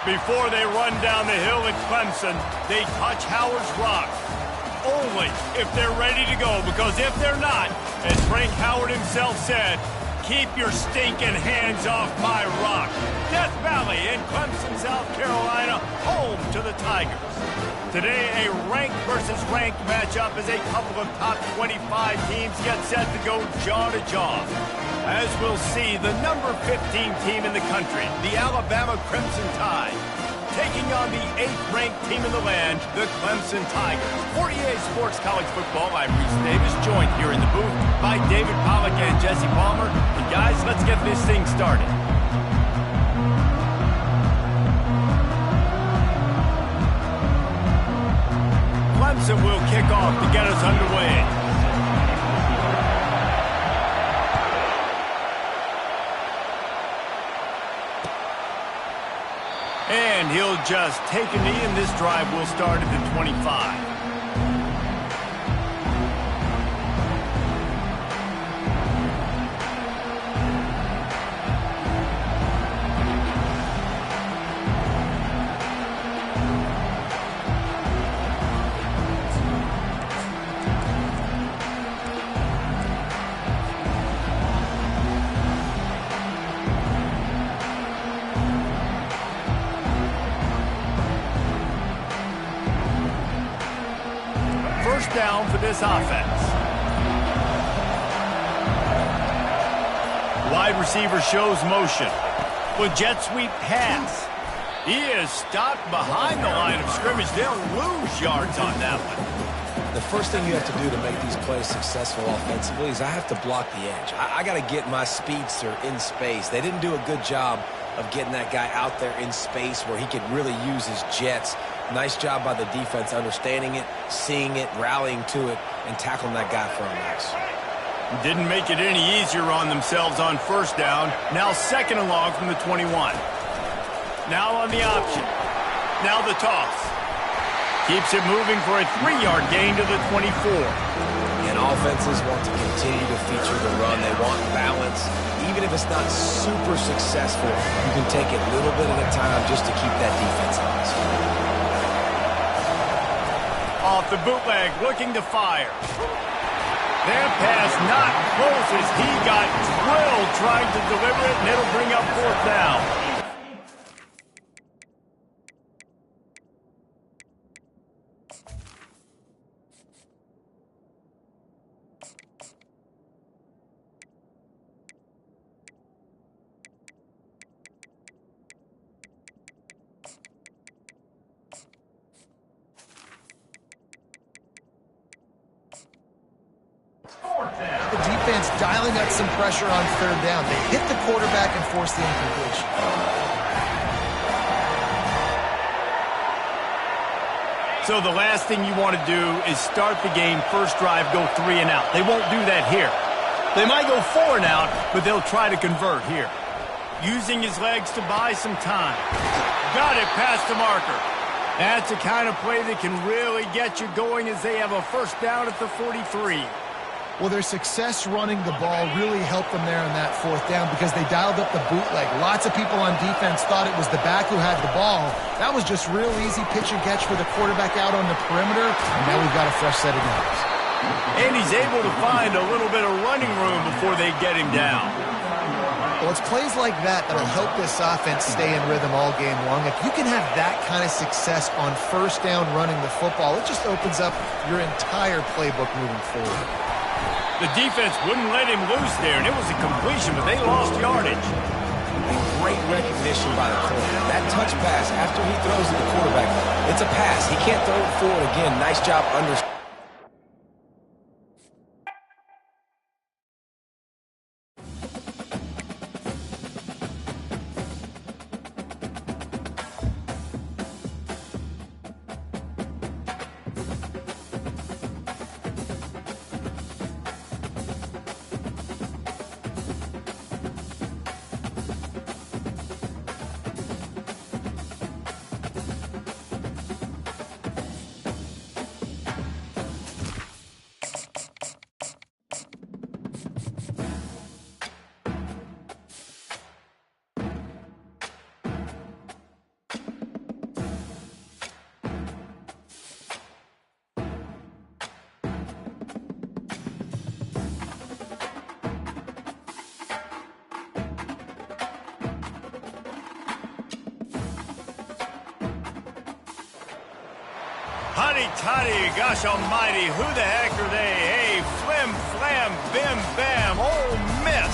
Before they run down the hill at Clemson, they touch Howard's rock. Only if they're ready to go, because if they're not, as Frank Howard himself said, keep your stinking hands off my rock. Death Valley in Clemson, South Carolina, home to the Tigers. Today, a ranked versus ranked matchup as a couple of top 25 teams get set to go jaw to jaw. As we'll see, the number 15 team in the country, the Alabama Crimson Tide, taking on the 8th-ranked team in the land, the Clemson Tigers. 48 Sports College Football, I'm Reese Davis, joined here in the booth by David Pollack and Jesse Palmer. And guys, let's get this thing started. Clemson will kick off to get us underway. And he'll just take a knee, and this drive will start at the 25. First down for this offense. Wide receiver shows motion. With jet sweep pass. He is stopped behind the line of scrimmage. They'll lose yards on that one. The first thing you have to do to make these plays successful offensively is I have to block the edge. I got to get my speedster in space. They didn't do a good job of getting that guy out there in space where he could really use his jets. Nice job by the defense understanding it, seeing it, rallying to it, and tackling that guy for a loss. Didn't make it any easier on themselves on first down. Now second and long from the 21. Now on the option. Now the toss. Keeps it moving for a 3-yard gain to the 24. And offenses want to continue to feature the run. They want balance. Even if it's not super successful, you can take it a little bit at a time just to keep that defense honest. Off the bootleg, looking to fire. That pass not close as he got drilled trying to deliver it, and it'll bring up fourth down. The defense dialing up some pressure on third down. They hit the quarterback and force the incompletion. So the last thing you want to do is start the game, first drive, go 3 and out. They won't do that here. They might go 4 and out, but they'll try to convert here. Using his legs to buy some time. Got it past the marker. That's the kind of play that can really get you going as they have a first down at the 43. Well, their success running the ball really helped them there on that fourth down because they dialed up the bootleg. Lots of people on defense thought it was the back who had the ball. That was just real easy pitch and catch for the quarterback out on the perimeter, and now we've got a fresh set of downs. And he's able to find a little bit of running room before they get him down. Well, it's plays like that that'll help this offense stay in rhythm all game long. If you can have that kind of success on first down running the football, it just opens up your entire playbook moving forward. The defense wouldn't let him loose there, and it was a completion, but they lost yardage. And great recognition by the corner. That touch pass after he throws to the quarterback, it's a pass. He can't throw it forward again. Nice job understanding. Honey toddy, gosh almighty, who the heck are they? Hey, flim, flam, bim, bam, Ole Miss.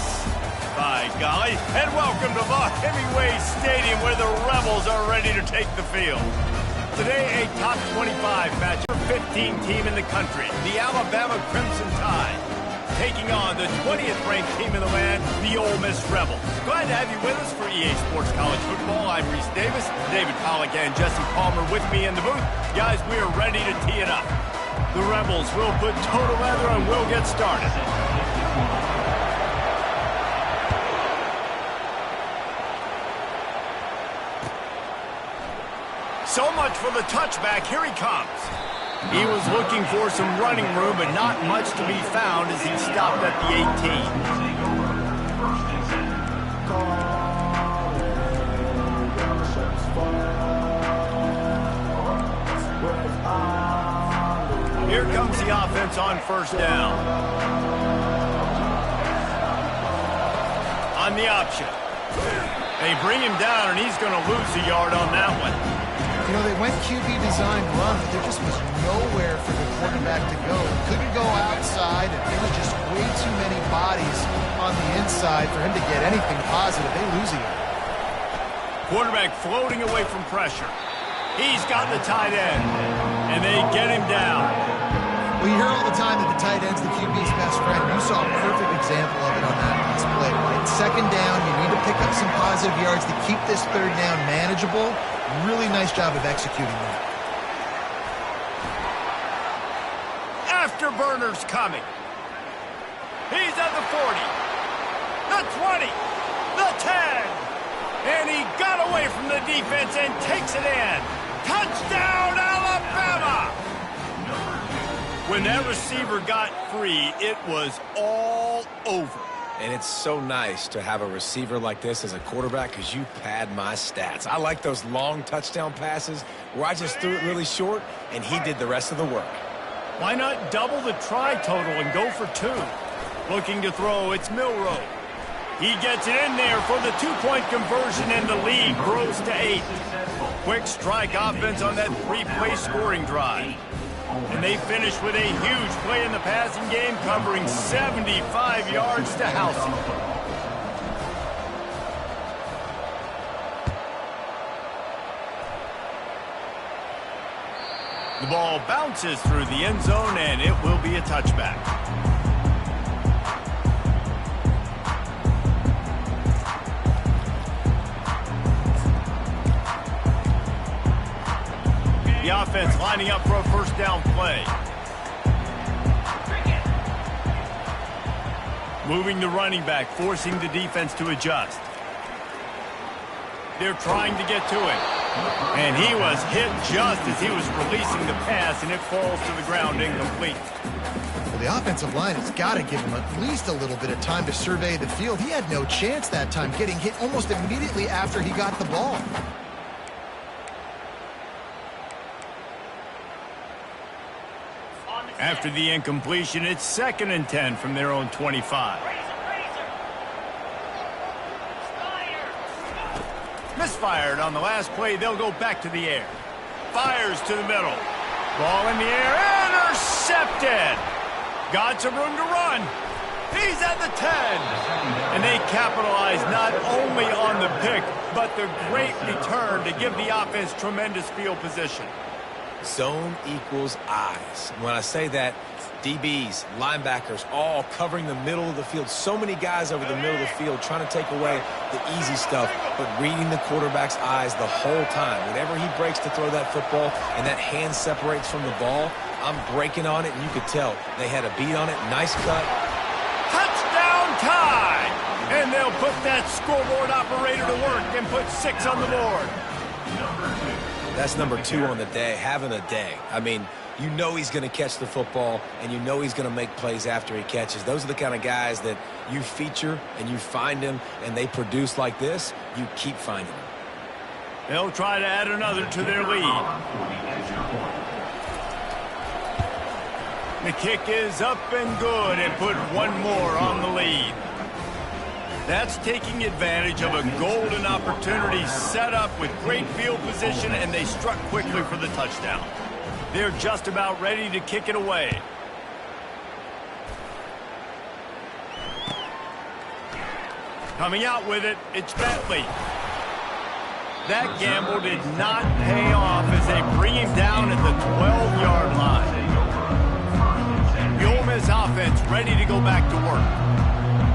By golly, and welcome to the Hemingway Stadium where the Rebels are ready to take the field. Today, a top 25 match, 15 team in the country, the Alabama Crimson Tide, taking on the 20th ranked team in the land, the Ole Miss Rebels. Glad to have you with us for EA Sports College Football. I'm Reese Davis, David Pollack and Jesse Palmer with me in the booth. Guys, we are ready to tee it up. The Rebels will put total leather and we'll get started. So much for the touchback. Here he comes. He was looking for some running room, but not much to be found as he stopped at the 18. Here comes the offense on first down. On the option. They bring him down, and he's going to lose a yard on that one. You know, they went QB design run, but there just was nowhere for the quarterback to go. He couldn't go outside, and there was just way too many bodies on the inside for him to get anything positive. They lose a yard. Quarterback floating away from pressure. He's got the tight end, and they get him down. Well, you hear all the time that the tight end's the QB's best friend. You saw a perfect example of it on that last play, right? Second down, you need to pick up some positive yards to keep this third down manageable. Really nice job of executing that. Afterburner's coming. He's at the 40, the 20, the 10. And he got away from the defense and takes it in. Touchdown, Alabama! When that receiver got free, it was all over. And it's so nice to have a receiver like this as a quarterback because you pad my stats. I like those long touchdown passes where I just threw it really short and he did the rest of the work. Why not double the try total and go for 2? Looking to throw, it's Milroe. He gets it in there for the 2-point conversion and the lead grows to 8. Quick strike offense on that 3-play scoring drive. And they finish with a huge play in the passing game, covering 75 yards to Housing. The ball bounces through the end zone, and it will be a touchback. The offense lining up for a first down play. Moving the running back, forcing the defense to adjust. They're trying to get to it. And he was hit just as he was releasing the pass, and it falls to the ground incomplete. Well, the offensive line has got to give him at least a little bit of time to survey the field. He had no chance that time, getting hit almost immediately after he got the ball. After the incompletion, it's 2nd and 10 from their own 25. Misfired on the last play. They'll go back to the air. Fires to the middle. Ball in the air. Intercepted. Got some room to run. He's at the 10. And they capitalize not only on the pick, but the great return to give the offense tremendous field position. Zone equals eyes. When I say that, DBs, linebackers, all covering the middle of the field. So many guys over the middle of the field trying to take away the easy stuff, but reading the quarterback's eyes the whole time. Whenever he breaks to throw that football and that hand separates from the ball, I'm breaking on it, and you could tell they had a beat on it. Nice cut. Touchdown tie! And they'll put that scoreboard operator to work and put 6 on the board. That's number 2 on the day, having a day. I mean, you know he's going to catch the football, and you know he's going to make plays after he catches. Those are the kind of guys that you feature and you find them, and they produce like this, you keep finding them. They'll try to add another to their lead. The kick is up and good and put 1 more on the lead. That's taking advantage of a golden opportunity set up with great field position, and they struck quickly for the touchdown. They're just about ready to kick it away. Coming out with it, it's Bentley. That gamble did not pay off as they bring him down at the 12-yard line. The Ole Miss offense ready to go back to work.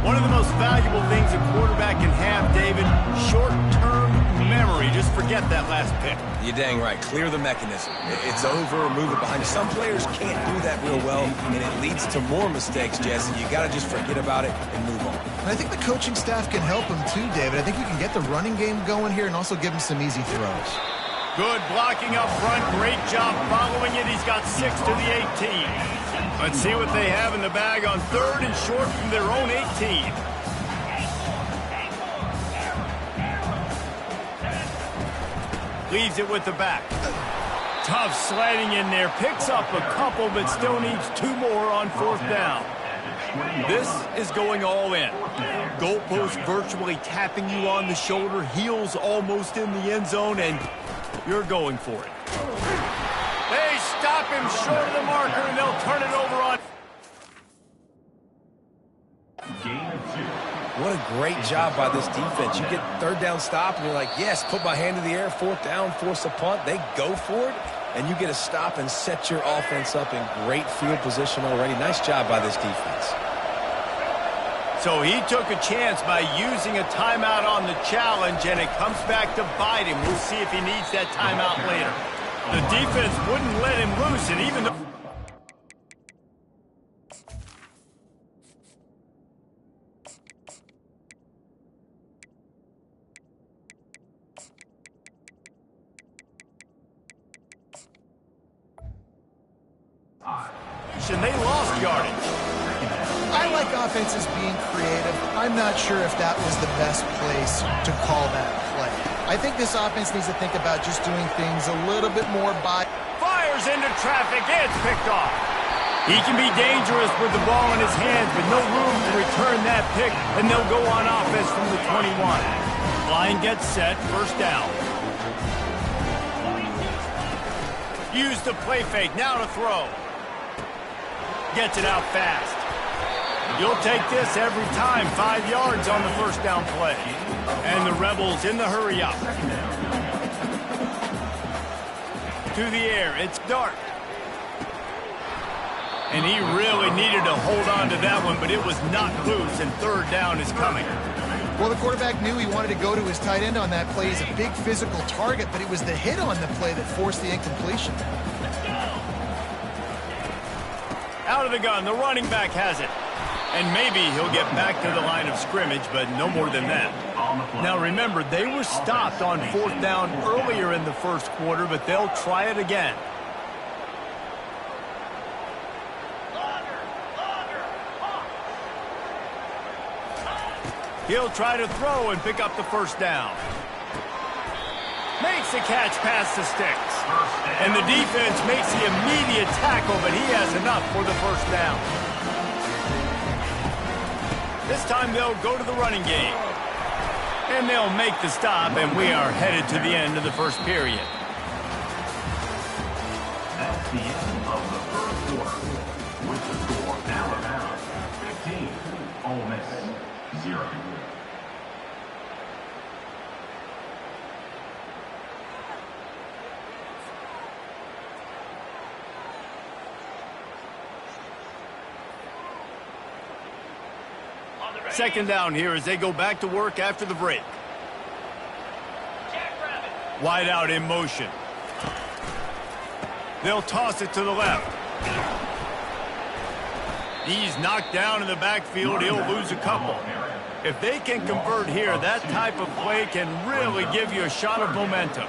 One of the most valuable things a quarterback can have, David, short-term memory. Just forget that last pick. You're dang right. Clear the mechanism. It's over, move it behind. Some players can't do that real well, and it leads to more mistakes, Jesse. You got to just forget about it and move on. And I think the coaching staff can help him too, David. I think you can get the running game going here and also give him some easy throws. Good blocking up front. Great job following it. He's got 6 to the 18. Let's see what they have in the bag on 3rd and short from their own 18. Leaves it with the back. Tough sliding in there. Picks up a couple, but still needs 2 more on 4th down. This is going all in. Goalpost virtually tapping you on the shoulder. Heels almost in the end zone, and you're going for it. They stop him short of the marker, and they'll turn it over on. What a great job by this defense. You get 3rd down stop, and you're like, yes, put my hand in the air, 4th down, force a punt. They go for it, and you get a stop and set your offense up in great field position already. Nice job by this defense. So he took a chance by using a timeout on the challenge, and it comes back to bite him. We'll see if he needs that timeout later. The defense wouldn't let him loose, and even though... and they lost yardage. I like offenses being creative. I'm not sure if that was the best place to call that play. I think this offense needs to think about just doing things a little bit more by... Fires into traffic. It's picked off. He can be dangerous with the ball in his hands, but no room to return that pick, and they'll go on offense from the 21. Line gets set. 1st down. Use the play fake. Now to throw. Gets it out fast. You'll take this every time. 5 yards on the 1st down play. And the Rebels in the hurry up. To the air. It's Dart. And he really needed to hold on to that one, but it was not loose, and 3rd down is coming. Well, the quarterback knew he wanted to go to his tight end on that play. He's a big physical target, but it was the hit on the play that forced the incompletion. Out of the gun, the running back has it. And maybe he'll get back to the line of scrimmage, but no more than that. Now remember, they were stopped on 4th down earlier in the 1st quarter, but they'll try it again. He'll try to throw and pick up the 1st down. Makes the catch past the sticks. And the defense makes the immediate tackle, but he has enough for the 1st down. This time they'll go to the running game. And they'll make the stop, and we are headed to the end of the 1st period. That's the end of the 1st quarter. With the score Alabama 15, Ole Miss 0. Second down here as they go back to work after the break. Wide out in motion. They'll toss it to the left. He's knocked down in the backfield. He'll lose a couple. If they can convert here, that type of play can really give you a shot of momentum.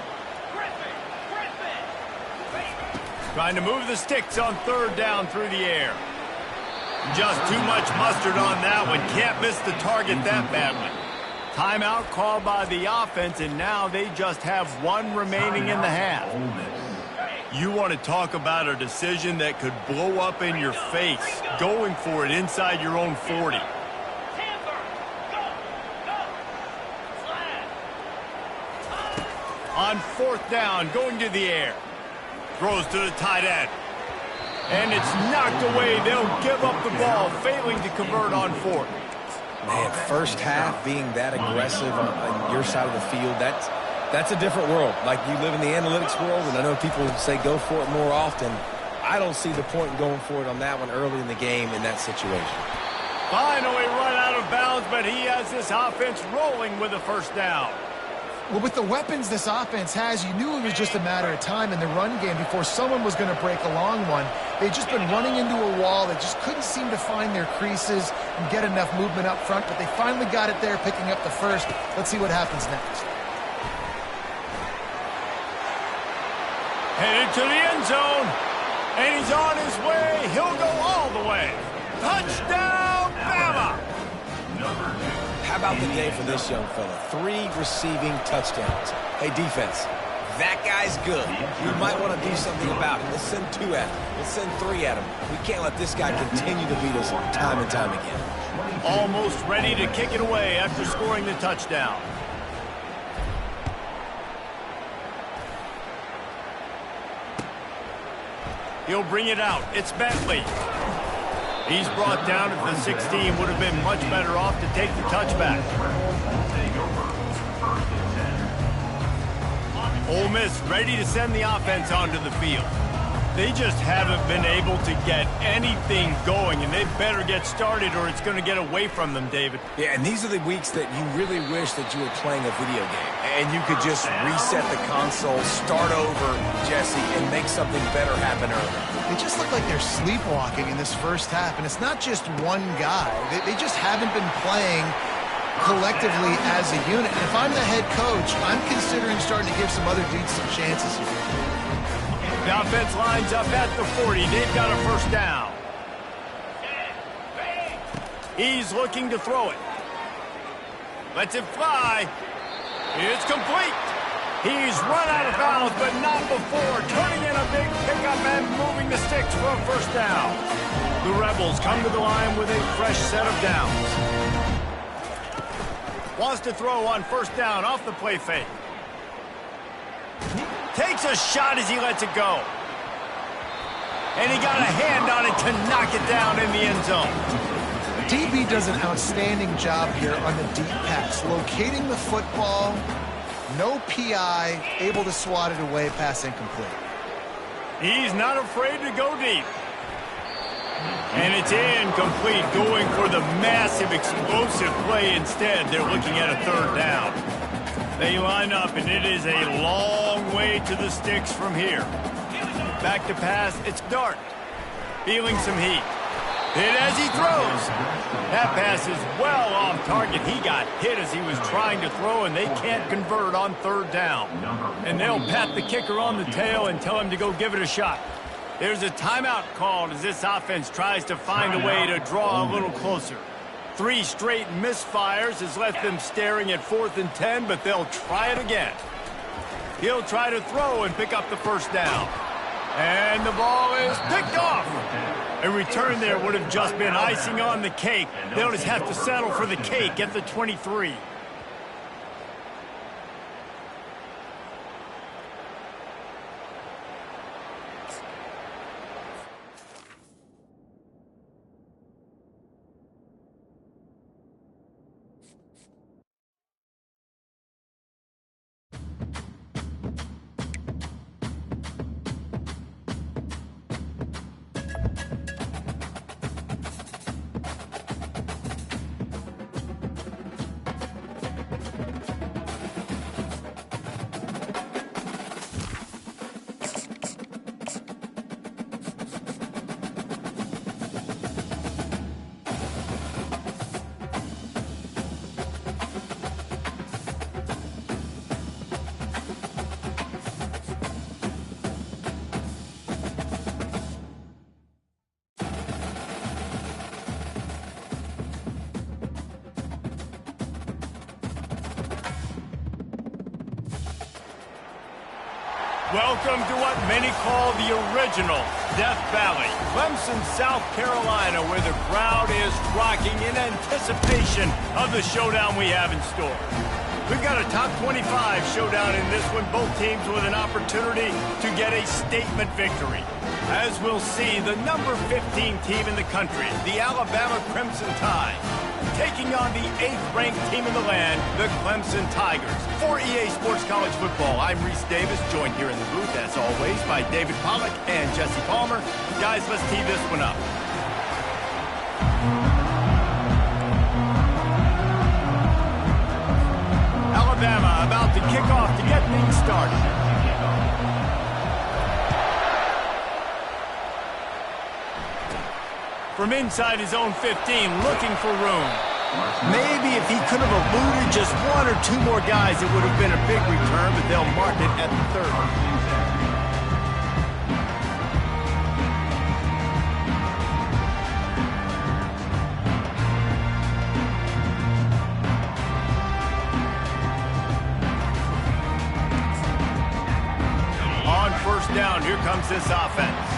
Trying to move the sticks on 3rd down through the air. Just too much mustard on that one. Can't miss the target that badly. Timeout called by the offense, and now they just have 1 remaining in the half. You want to talk about a decision that could blow up in your face, going for it inside your own 40. On 4th down, going to the air. Throws to the tight end. And it's knocked away. They'll give up the ball, failing to convert on fourth. Man, first half being that aggressive on your side of the field, that's a different world. Like, you live in the analytics world, and I know people say go for it more often. I don't see the point in going for it on that one early in the game in that situation. Finally run out of bounds, but he has this offense rolling with a first down. Well, with the weapons this offense has, you knew it was just a matter of time in the run game before someone was going to break a long one. They'd just been running into a wall. They just couldn't seem to find their creases and get enough movement up front, but they finally got it there, picking up the first. Let's see what happens next. Headed to the end zone, and he's on his way. He'll go all the way. Touchdown, Bama! How about the day for this young fella? 3 receiving touchdowns. Hey, defense, that guy's good. We might want to do something about it. Let's send 2 at him. Let's send 3 at him. We can't let this guy continue to beat us time and time again. Almost ready to kick it away after scoring the touchdown. He'll bring it out. It's Bentley. He's brought down at the 16. Would have been much better off to take the touchback. Ole Miss ready to send the offense onto the field. They just haven't been able to get anything going, and they better get started or it's going to get away from them, David. Yeah, and these are the weeks that you really wish that you were playing a video game and you could just reset the console, start over, Jesse, and make something better happen early. They just look like they're sleepwalking in this first half, and it's not just one guy. They just haven't been playing collectively as a unit. And if I'm the head coach, I'm considering starting to give some other dudes some chances here. The offense lines up at the 40. They've got a first down. He's looking to throw it. Lets it fly. It's complete. He's run out of bounds, but not before turning in a big pickup and moving the sticks for a first down. The Rebels come to the line with a fresh set of downs. Wants to throw on first down off the play fake. Takes a shot as he lets it go. And he got a hand on it to knock it down in the end zone. DB does an outstanding job here on the deep pass, locating the football, no PI, able to swat it away, pass incomplete. He's not afraid to go deep. And it's incomplete, going for the massive explosive play instead. They're looking at a third down. They line up, and it is a long way to the sticks from here. Back to pass, it's Dart. Feeling some heat. Hit as he throws. That pass is well off target. He got hit as he was trying to throw, and they can't convert on third down. And they'll pat the kicker on the tail and tell him to go give it a shot. There's a timeout called as this offense tries to find a way to draw a little closer. 3 straight misfires has left them staring at 4th and 10, but they'll try it again. He'll try to throw and pick up the first down. And the ball is picked off. A return there would have just been icing on the cake. They'll just have to settle for the cake at the 23. Welcome to what many call the original Death Valley, Clemson, South Carolina, where the crowd is rocking in anticipation of the showdown we have in store. We've got a top 25 showdown in this one, both teams with an opportunity to get a statement victory. As we'll see, the number 15 team in the country, the Alabama Crimson Tide, taking on the 8th-ranked team in the land, the Clemson Tigers. For EA Sports College Football, I'm Reese Davis, joined here in the booth, as always, by David Pollack and Jesse Palmer. Guys, let's tee this one up. Alabama about to kick off to get things started. From inside his own 15, looking for room. Maybe if he could have eluded just one or two more guys, it would have been a big return, but they'll mark it at the 30. On first down, here comes this offense.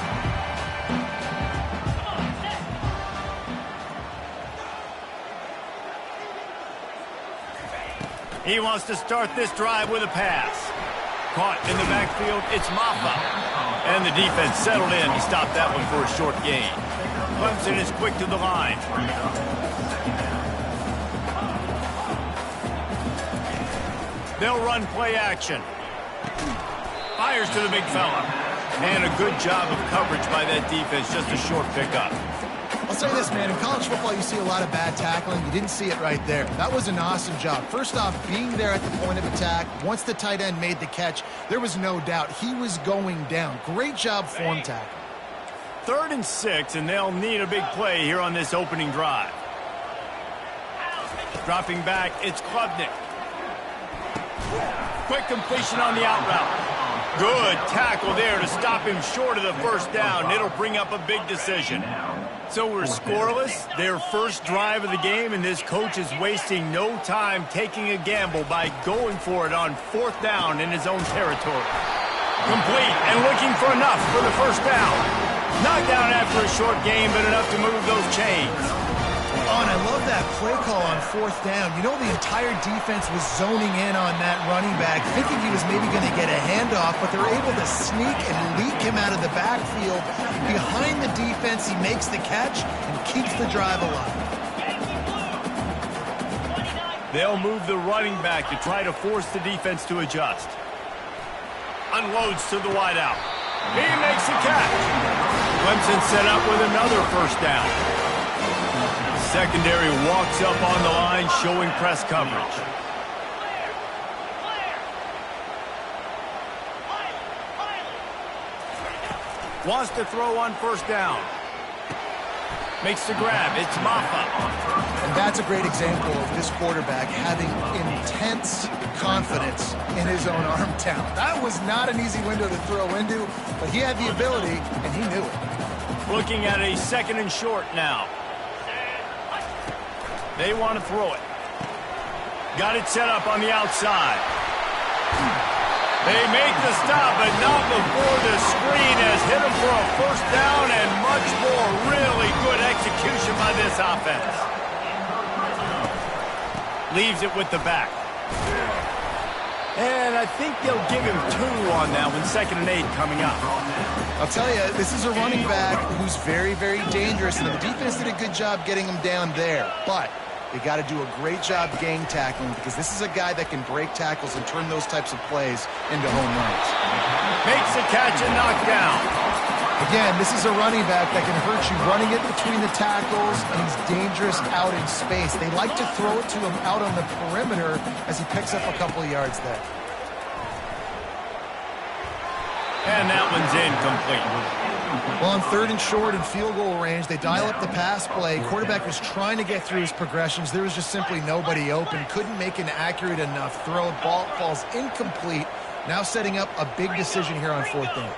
He wants to start this drive with a pass. Caught in the backfield, it's Maffa. And the defense settled in to stop that one for a short gain. Clemson is quick to the line. They'll run play action. Fires to the big fella. And a good job of coverage by that defense, just a short pickup. I'll say this, man, in college football you see a lot of bad tackling. You didn't see it right there. That was an awesome job. First off, being there at the point of attack, once the tight end made the catch, there was no doubt he was going down. Great job form tackle. 3rd and 6, and they'll need a big play here on this opening drive. Dropping back, it's Klubnik. Quick completion on the out route. Good tackle there to stop him short of the first down. It'll bring up a big decision. So we're scoreless, their first drive of the game, and this coach is wasting no time taking a gamble by going for it on 4th down in his own territory. Complete and looking for enough for the first down. Knocked down after a short game, but enough to move those chains. Oh, and I love that play call on 4th down. You know, the entire defense was zoning in on that running back, thinking he was maybe going to get a handoff, but they're able to sneak and leak him out of the backfield. Behind the defense, he makes the catch and keeps the drive alive. They'll move the running back to try to force the defense to adjust. Unloads to the wideout. He makes the catch. Clemson set up with another first down. Secondary walks up on the line, showing press coverage. Wants to throw on first down. Makes the grab. It's Maffa. And that's a great example of this quarterback having intense confidence in his own arm talent. That was not an easy window to throw into, but he had the ability, and he knew it. Looking at a 2nd and short now. They want to throw it. Got it set up on the outside. They make the stop, but not before the screen has hit them for a first down and much more. Really good execution by this offense. Leaves it with the back. And I think they'll give him 2 on that one. 2nd and 8 coming up. I'll tell you, this is a running back who's very, very dangerous, and the defense did a good job getting him down there. But they got to do a great job gang tackling, because this is a guy that can break tackles and turn those types of plays into home runs. Makes the catch and knocked down. Again, this is a running back that can hurt you running it between the tackles, and he's dangerous out in space. They like to throw it to him out on the perimeter as he picks up a couple of yards there. And that one's incomplete. Well, on 3rd and short and field goal range, they dial up the pass play. Quarterback was trying to get through his progressions. There was just simply nobody open. Couldn't make an accurate enough throw. Ball falls incomplete. Now setting up a big decision here on 4th down.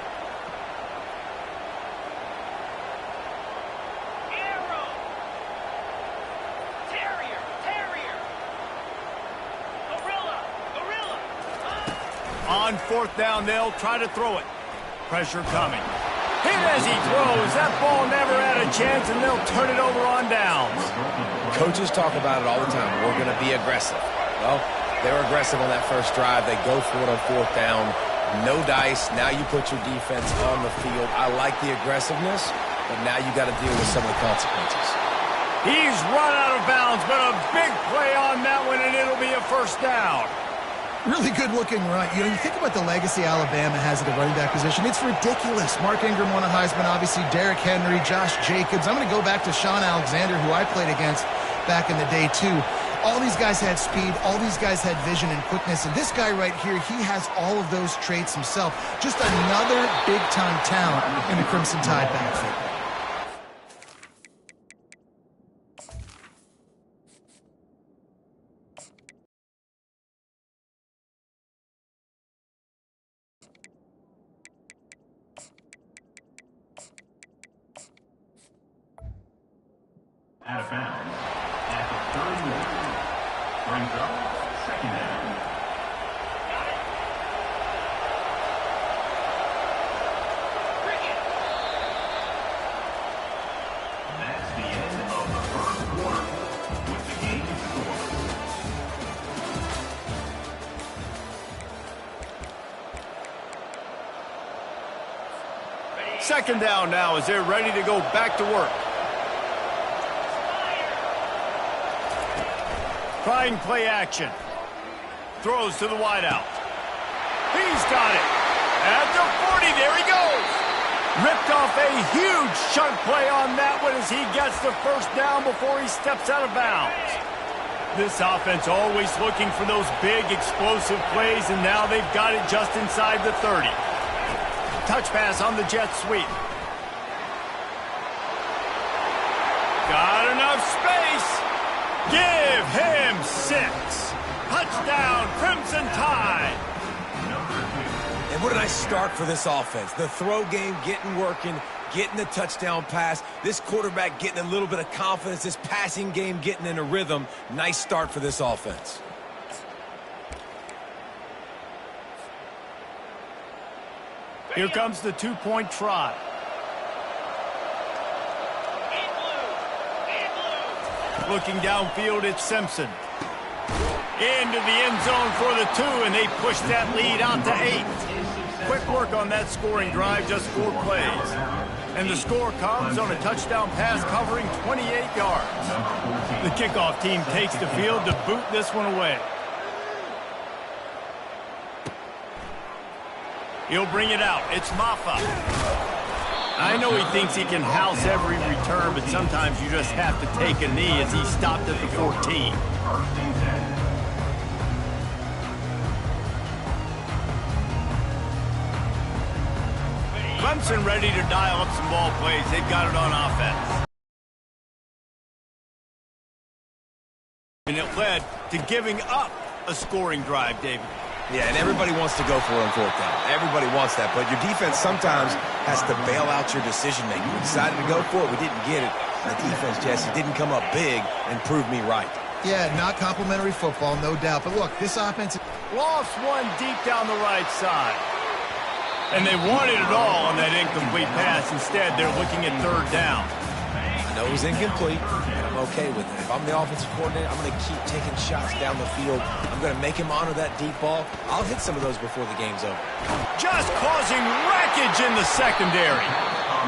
On on fourth down, they'll try to throw it. Pressure coming. Hit as he throws. That ball never had a chance, and they'll turn it over on downs. Coaches talk about it all the time. We're going to be aggressive. Well, they're aggressive on that first drive. They go for it on fourth down. No dice. Now you put your defense on the field. I like the aggressiveness, but now you got to deal with some of the consequences. He's run out of bounds, but a big play on that one, and it'll be a first down. Really good-looking run. You know, you think about the legacy Alabama has at the running back position. It's ridiculous. Mark Ingram won a Heisman, obviously. Derrick Henry, Josh Jacobs. I'm going to go back to Sean Alexander, who I played against back in the day, too. All these guys had speed. All these guys had vision and quickness. And this guy right here, he has all of those traits himself. Just another big-time talent in the Crimson Tide backfield. Out of bounds at the 31. Brings up second down. That's the end of the first quarter with the game scored. Second down now as they're ready to go back to work. Trying play action. Throws to the wideout. He's got it. At the 40, there he goes. Ripped off a huge chunk play on that one as he gets the first down before he steps out of bounds. This offense always looking for those big explosive plays, and now they've got it just inside the 30. Touch pass on the jet sweep. Got enough space. Give him 6. Touchdown, Crimson Tide. And what a nice start for this offense. The throw game getting working, getting the touchdown pass. This quarterback getting a little bit of confidence. This passing game getting in a rhythm. Nice start for this offense. Here comes the two-point try. Looking downfield, it's Simpson. Into the end zone for the 2, and they push that lead out to 8. Quick work on that scoring drive, just 4 plays. And the score comes on a touchdown pass covering 28 yards. The kickoff team takes the field to boot this one away. He'll bring it out. It's Maffa. I know he thinks he can house every return, but sometimes you just have to take a knee as he stopped at the 14. Clemson ready to dial up some ball plays. They've got it on offense. And it led to giving up a scoring drive, David. Yeah, and everybody wants to go for it on fourth down. Everybody wants that, but your defense sometimes has to bail out your decision-making. We decided to go for it. We didn't get it. The defense, Jesse, didn't come up big and prove me right. Yeah, not complimentary football, no doubt. But look, this offense... Lost one deep down the right side. And they wanted it all on that incomplete pass. Instead, they're looking at third down. I know it was incomplete, and I'm okay with it. If I'm the offensive coordinator, I'm going to keep taking shots down the field. I'm going to make him honor that deep ball. I'll hit some of those before the game's over. Just causing wreckage in the secondary.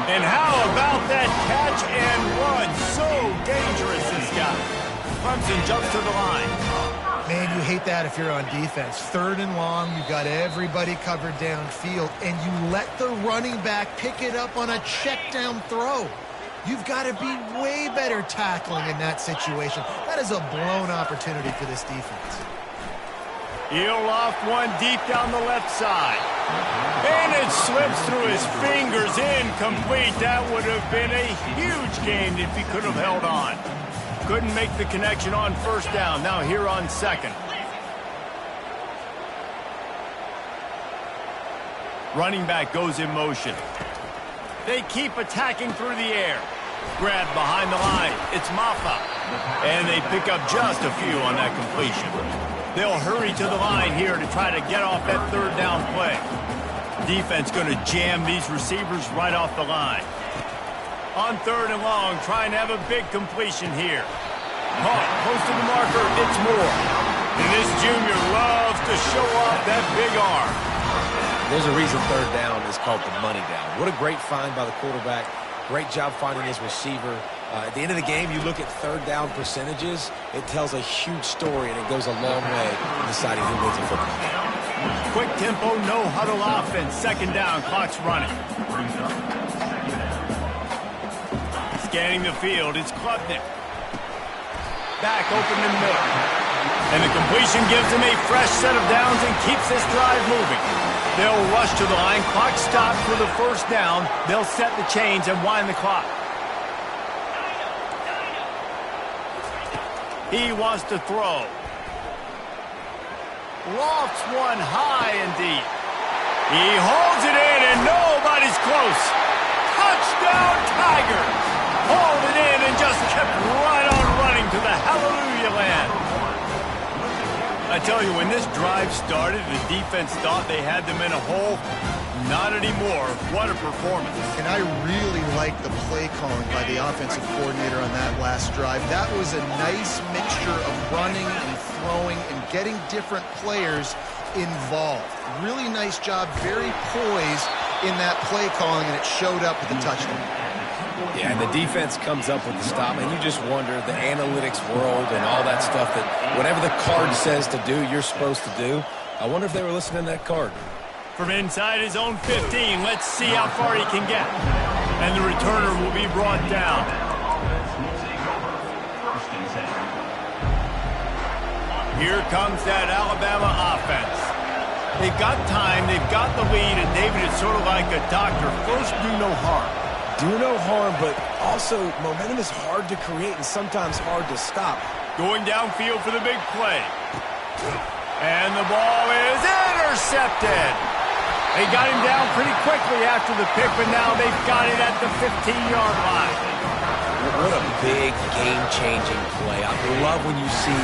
And how about that catch and run? So dangerous, this guy. Clemson jumps to the line. Man, you hate that if you're on defense. Third and long, you've got everybody covered downfield, and you let the running back pick it up on a check down throw. You've got to be way better tackling in that situation. That is a blown opportunity for this defense. He'll loft one deep down the left side. And it slips through his fingers, incomplete. That would have been a huge gain if he could have held on. Couldn't make the connection on first down. Now here on second. Running back goes in motion. They keep attacking through the air. Grab behind the line. It's Maffa. And they pick up just a few on that completion. They'll hurry to the line here to try to get off that third down play. Defense going to jam these receivers right off the line. On 3rd and long, trying to have a big completion here. Caught close to the marker, it's Moore. And this junior loves to show off that big arm. There's a reason 3rd down is called the money down. What a great find by the quarterback. Great job finding his receiver. At the end of the game, you look at 3rd down percentages. It tells a huge story, and it goes a long way in deciding who wins a football game. Quick tempo, no huddle offense. 2nd down, clock's running. Scanning the field, it's Klubnik. Back open in the middle. And the completion gives him a fresh set of downs and keeps this drive moving. They'll rush to the line. Clock stopped for the 1st down. They'll set the chains and wind the clock. He wants to throw. Lofts one high and deep. He holds it in and nobody's close. Touchdown Tigers! Hauled it in and just kept right on running to the hallelujah land. I tell you, when this drive started, the defense thought they had them in a hole. Not anymore. What a performance. And I really like the play calling by the offensive coordinator on that last drive. That was a nice mixture of running and throwing and getting different players involved. Really nice job, very poised in that play calling, and it showed up with the touchdown. Yeah, and the defense comes up with the stop, and you just wonder, the analytics world and all that stuff, that whatever the card says to do, you're supposed to do. I wonder if they were listening to that card. From inside his own 15, let's see how far he can get. And the returner will be brought down. Here comes that Alabama offense. They've got time, they've got the lead, and David, it's sort of like a doctor. First, do no harm. Do no harm, but also momentum is hard to create and sometimes hard to stop. Going downfield for the big play. And the ball is intercepted. They got him down pretty quickly after the pick, but now they've got it at the 15-yard line. What a big game-changing play. I love when you see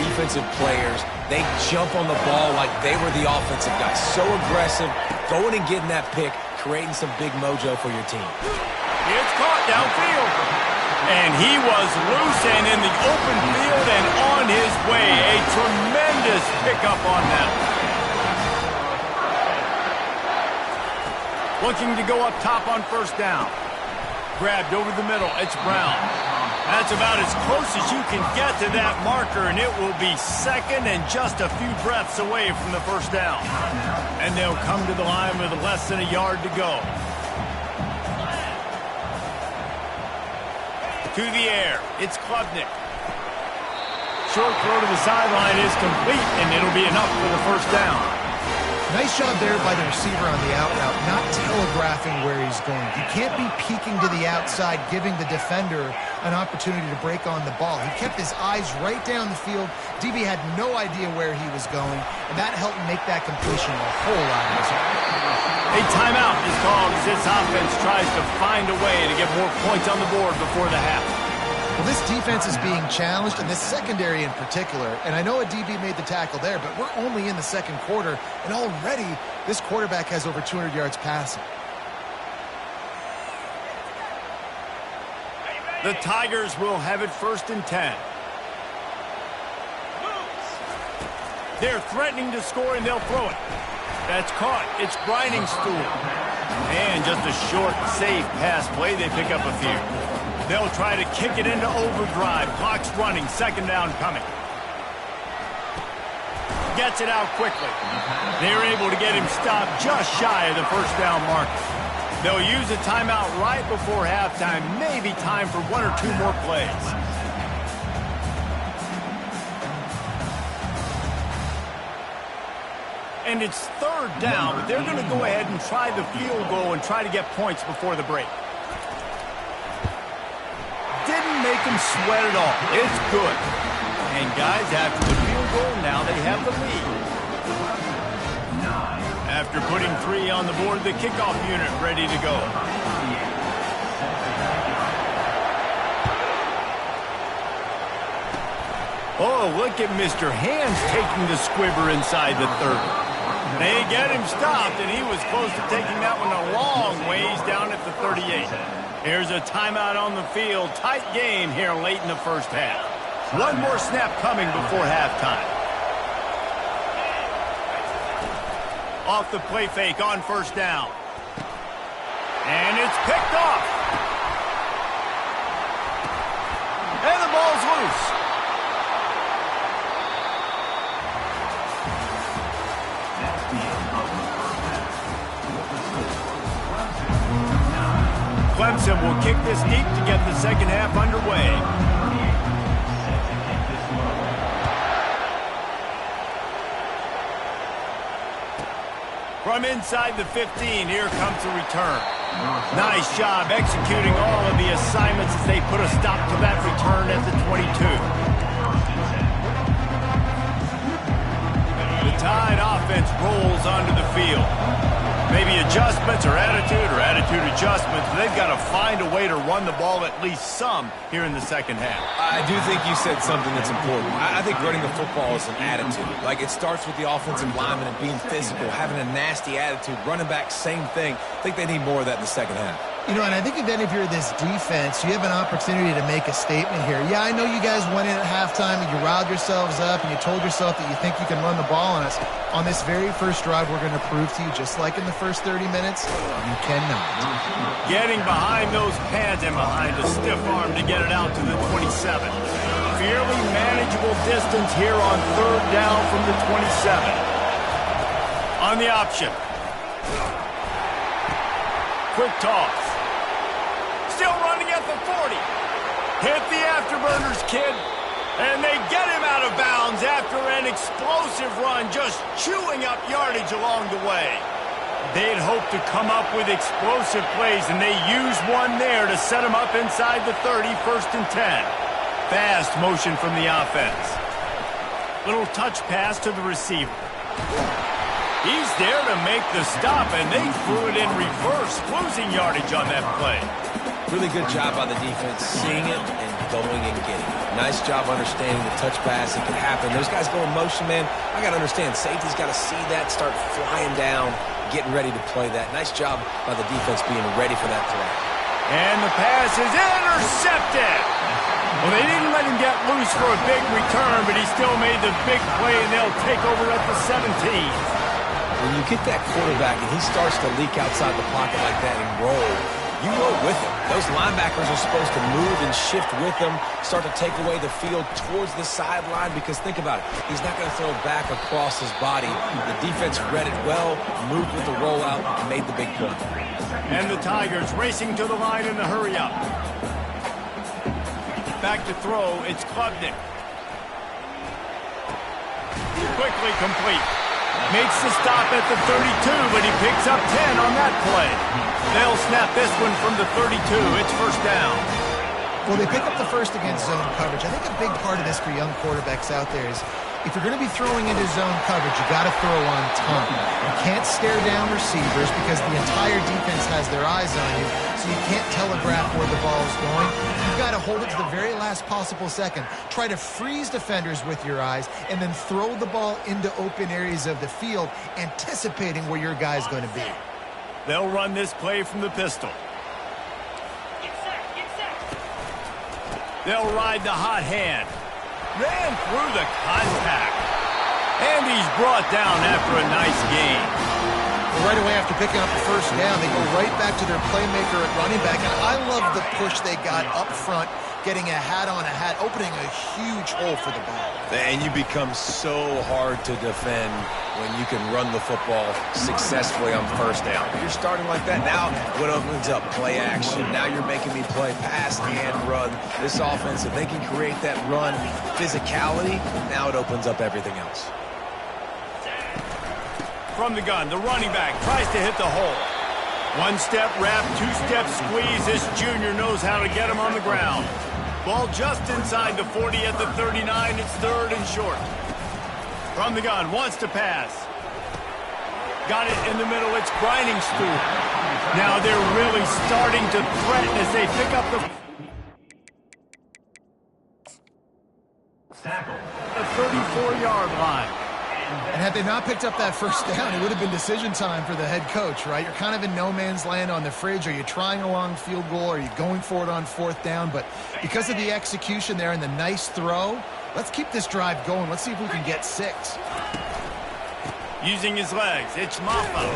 defensive players, they jump on the ball like they were the offensive guys. So aggressive, going and getting that pick, creating some big mojo for your team. It's caught downfield. And he was loose and in the open field and on his way. A tremendous pickup on that. Looking to go up top on 1st down. Grabbed over the middle. It's Brown. That's about as close as you can get to that marker, and it will be 2nd and just a few breaths away from the 1st down. And they'll come to the line with less than a yard to go. To the air, it's Klubnik. Short throw to the sideline is complete, and it'll be enough for the 1st down. Nice job there by the receiver on the out route, not telegraphing where he's going. You can't be peeking to the outside, giving the defender an opportunity to break on the ball. He kept his eyes right down the field. DB had no idea where he was going, and that helped make that completion a whole lot easier. A timeout is called as this offense tries to find a way to get more points on the board before the half. Well, this defense is being challenged, and this secondary in particular. And I know a DB made the tackle there, but we're only in the 2nd quarter, and already this quarterback has over 200 yards passing. The Tigers will have it 1st and 10. They're threatening to score, and they'll throw it. That's caught. It's Briningstool. And just a short, safe pass play. They pick up a few. They'll try to kick it into overdrive. Clock's running. 2nd down coming. Gets it out quickly. They're able to get him stopped just shy of the 1st down marker. They'll use a timeout right before halftime. Maybe time for 1 or 2 more plays. And it's 3rd down, but they're going to go ahead and try the field goal and try to get points before the break. Didn't make them sweat at all. It's good. And guys, after the field goal, now they have the lead. After putting 3 on the board, the kickoff unit ready to go. Oh, look at Mr. Hands taking the squibber inside the 30. They get him stopped, and he was close to taking that one a long ways down at the 38. Here's a timeout on the field. Tight game here late in the first half. One more snap coming before halftime. Off the play fake on first down. And it's picked off. And the ball's loose. Clemson will kick this deep to get the second half underway. From inside the 15, here comes the return. Nice job executing all of the assignments as they put a stop to that return at the 22. The Tide offense rolls onto the field. Maybe adjustments or attitude adjustments. They've got to find a way to run the ball at least some here in the second half. I do think you said something that's important. I think running the football is an attitude. Like, it starts with the offensive lineman and being physical, having a nasty attitude. Running back, same thing. I think they need more of that in the second half. You know, and I think if any of you're this defense, you have an opportunity to make a statement here. Yeah, I know you guys went in at halftime and you riled yourselves up and you told yourself that you think you can run the ball on us. On this very first drive, we're going to prove to you, just like in the first 30 minutes, you cannot. Getting behind those pads and behind a stiff arm to get it out to the 27. Fairly manageable distance here on third down from the 27. On the option. Quick toss. Still running at the 40. Hit the afterburners, kid. And they get him out of bounds after an explosive run, just chewing up yardage along the way. They'd hoped to come up with explosive plays, and they used one there to set him up inside the 30, first and 10. Fast motion from the offense. Little touch pass to the receiver. He's there to make the stop, and they threw it in reverse, losing yardage on that play. Really good job by the defense, seeing it and going and getting it. Nice job understanding the touch pass. It can happen. Those guys go in motion, man. I got to understand, safety's got to see that, start flying down, getting ready to play that. Nice job by the defense being ready for that play. And the pass is intercepted. Well, they didn't let him get loose for a big return, but he still made the big play, and they'll take over at the 17. When you get that quarterback and he starts to leak outside the pocket like that and roll, you roll with him. Those linebackers are supposed to move and shift with him, start to take away the field towards the sideline, because think about it. He's not going to throw back across his body. The defense read it well, moved with the rollout, and made the big play. And the Tigers racing to the line in the hurry-up. Back to throw, it's Klubnik. Quickly complete. Makes the stop at the 32, but he picks up 10 on that play. They'll snap this one from the 32. It's first down. Well, they pick up the first against zone coverage. I think a big part of this for young quarterbacks out there is if you're going to be throwing into zone coverage, you got to throw on time. You can't stare down receivers because the entire defense has their eyes on you, so you can't telegraph where the ball's going. You've got to hold it to the very last possible second. Try to freeze defenders with your eyes and then throw the ball into open areas of the field, anticipating where your guy's going to be. They'll run this play from the pistol. They'll ride the hot hand. Ran through the contact. And he's brought down after a nice gain. Right away after picking up the first down, they go right back to their playmaker at running back. And I love the push they got up front, getting a hat on a hat, opening a huge hole for the ball. And you become so hard to defend when you can run the football successfully on first down. If you're starting like that, now what opens up? Play action. Now you're making me play pass and run. This offense, if they can create that run physicality, now it opens up everything else. From the gun, the running back tries to hit the hole. One-step wrap, two-step squeeze. This junior knows how to get him on the ground. Ball just inside the 40 at the 39. It's third and short. From the gun, wants to pass. Got it in the middle. It's grinding stool. Now they're really starting to threaten as they pick up the... Tackle. 34-yard line. And had they not picked up that first down, it would have been decision time for the head coach, right? You're kind of in no man's land on the fridge. Are you trying a long field goal? Are you going for it on fourth down? But because of the execution there and the nice throw, let's keep this drive going. Let's see if we can get 6. Using his legs, it's Maffa.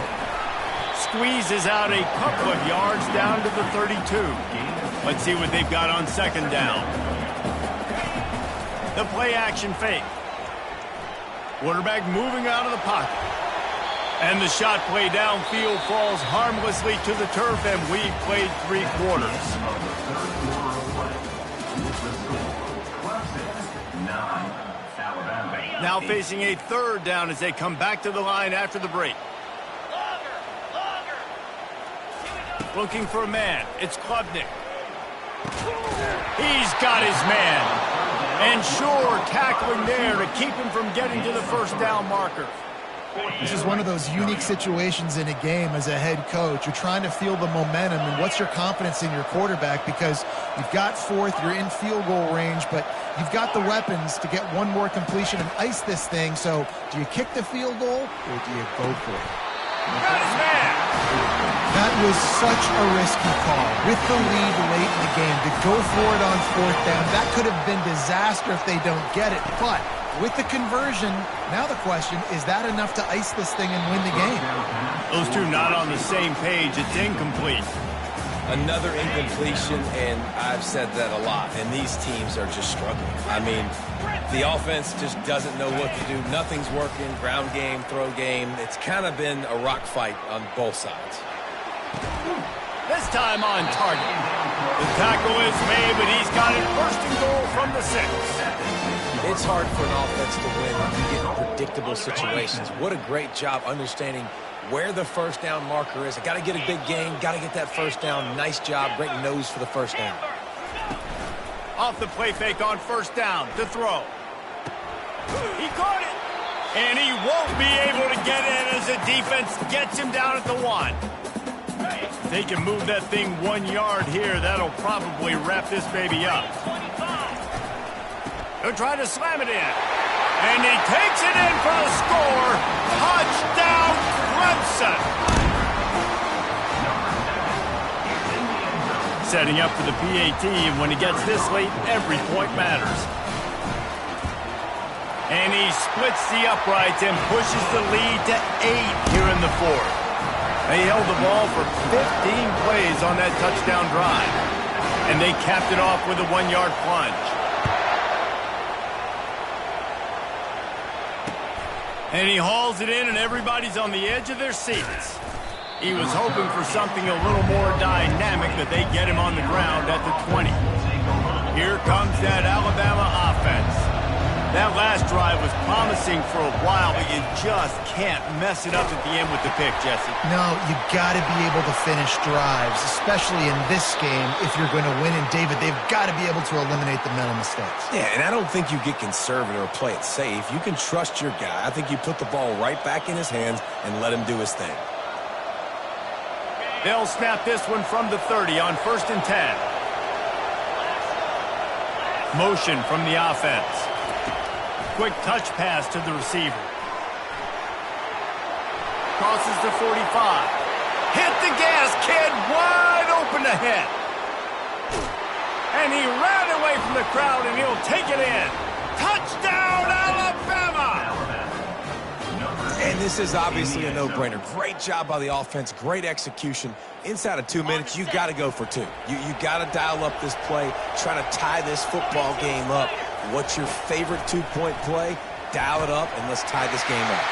Squeezes out a couple of yards down to the 32. Let's see what they've got on second down. The play action fake. Quarterback moving out of the pocket. And the shot play downfield falls harmlessly to the turf, and we've played 3 quarters. Now facing a third down as they come back to the line after the break. Looking for a man. It's Klubnik. He's got his man. And sure, tackling there to keep him from getting to the first down marker. This is one of those unique situations in a game as a head coach. You're trying to feel the momentum, and what's your confidence in your quarterback? Because you've got fourth, you're in field goal range, but you've got the weapons to get one more completion and ice this thing. So do you kick the field goal or do you go for it? Got his man. That was such a risky call. With the lead late in the game, to go for it on fourth down, that could have been disaster if they don't get it. But with the conversion, now the question, is that enough to ice this thing and win the game? Those two not on the same page. It's incomplete. Another incompletion, and I've said that a lot, and these teams are just struggling. I mean, the offense just doesn't know what to do. Nothing's working. Ground game, throw game. It's kind of been a rock fight on both sides. This time on target. The tackle is made, but he's got it first and goal from the 6. It's hard for an offense to win when you get in predictable situations. What a great job understanding where the first down marker is. I got to get a big gain, got to get that first down. Nice job, great nose for the first down. Off the play fake on first down to throw. He caught it. And he won't be able to get in as the defense gets him down at the 1. If they can move that thing 1 yard here, that'll probably wrap this baby up. He'll try to slam it in. And he takes it in for the score. Touchdown, Clemson. Setting up for the PAT, and when he gets this late, every point matters. And he splits the uprights and pushes the lead to 8 here in the 4th. They held the ball for 15 plays on that touchdown drive. And they capped it off with a 1-yard plunge. And he hauls it in, and everybody's on the edge of their seats. He was hoping for something a little more dynamic, that they get him on the ground at the 20. Here comes that Alabama offense. That last drive was promising for a while, but you just can't mess it up at the end with the pick, Jesse. No, you got to be able to finish drives, especially in this game if you're going to win. And, David, they've got to be able to eliminate the mental mistakes. Yeah, and I don't think you get conservative or play it safe. You can trust your guy. I think you put the ball right back in his hands and let him do his thing. They'll snap this one from the 30 on 1st and 10. Motion from the offense. Quick touch pass to the receiver. Crosses the 45. Hit the gas, kid. Wide open ahead. And he ran away from the crowd, and he'll take it in. Touchdown, Alabama! And this is obviously a no-brainer. Great job by the offense. Great execution. Inside of 2 minutes, you got to go for 2. You got to dial up this play, try to tie this football game up. What's your favorite 2-point play? Dial it up, and let's tie this game up.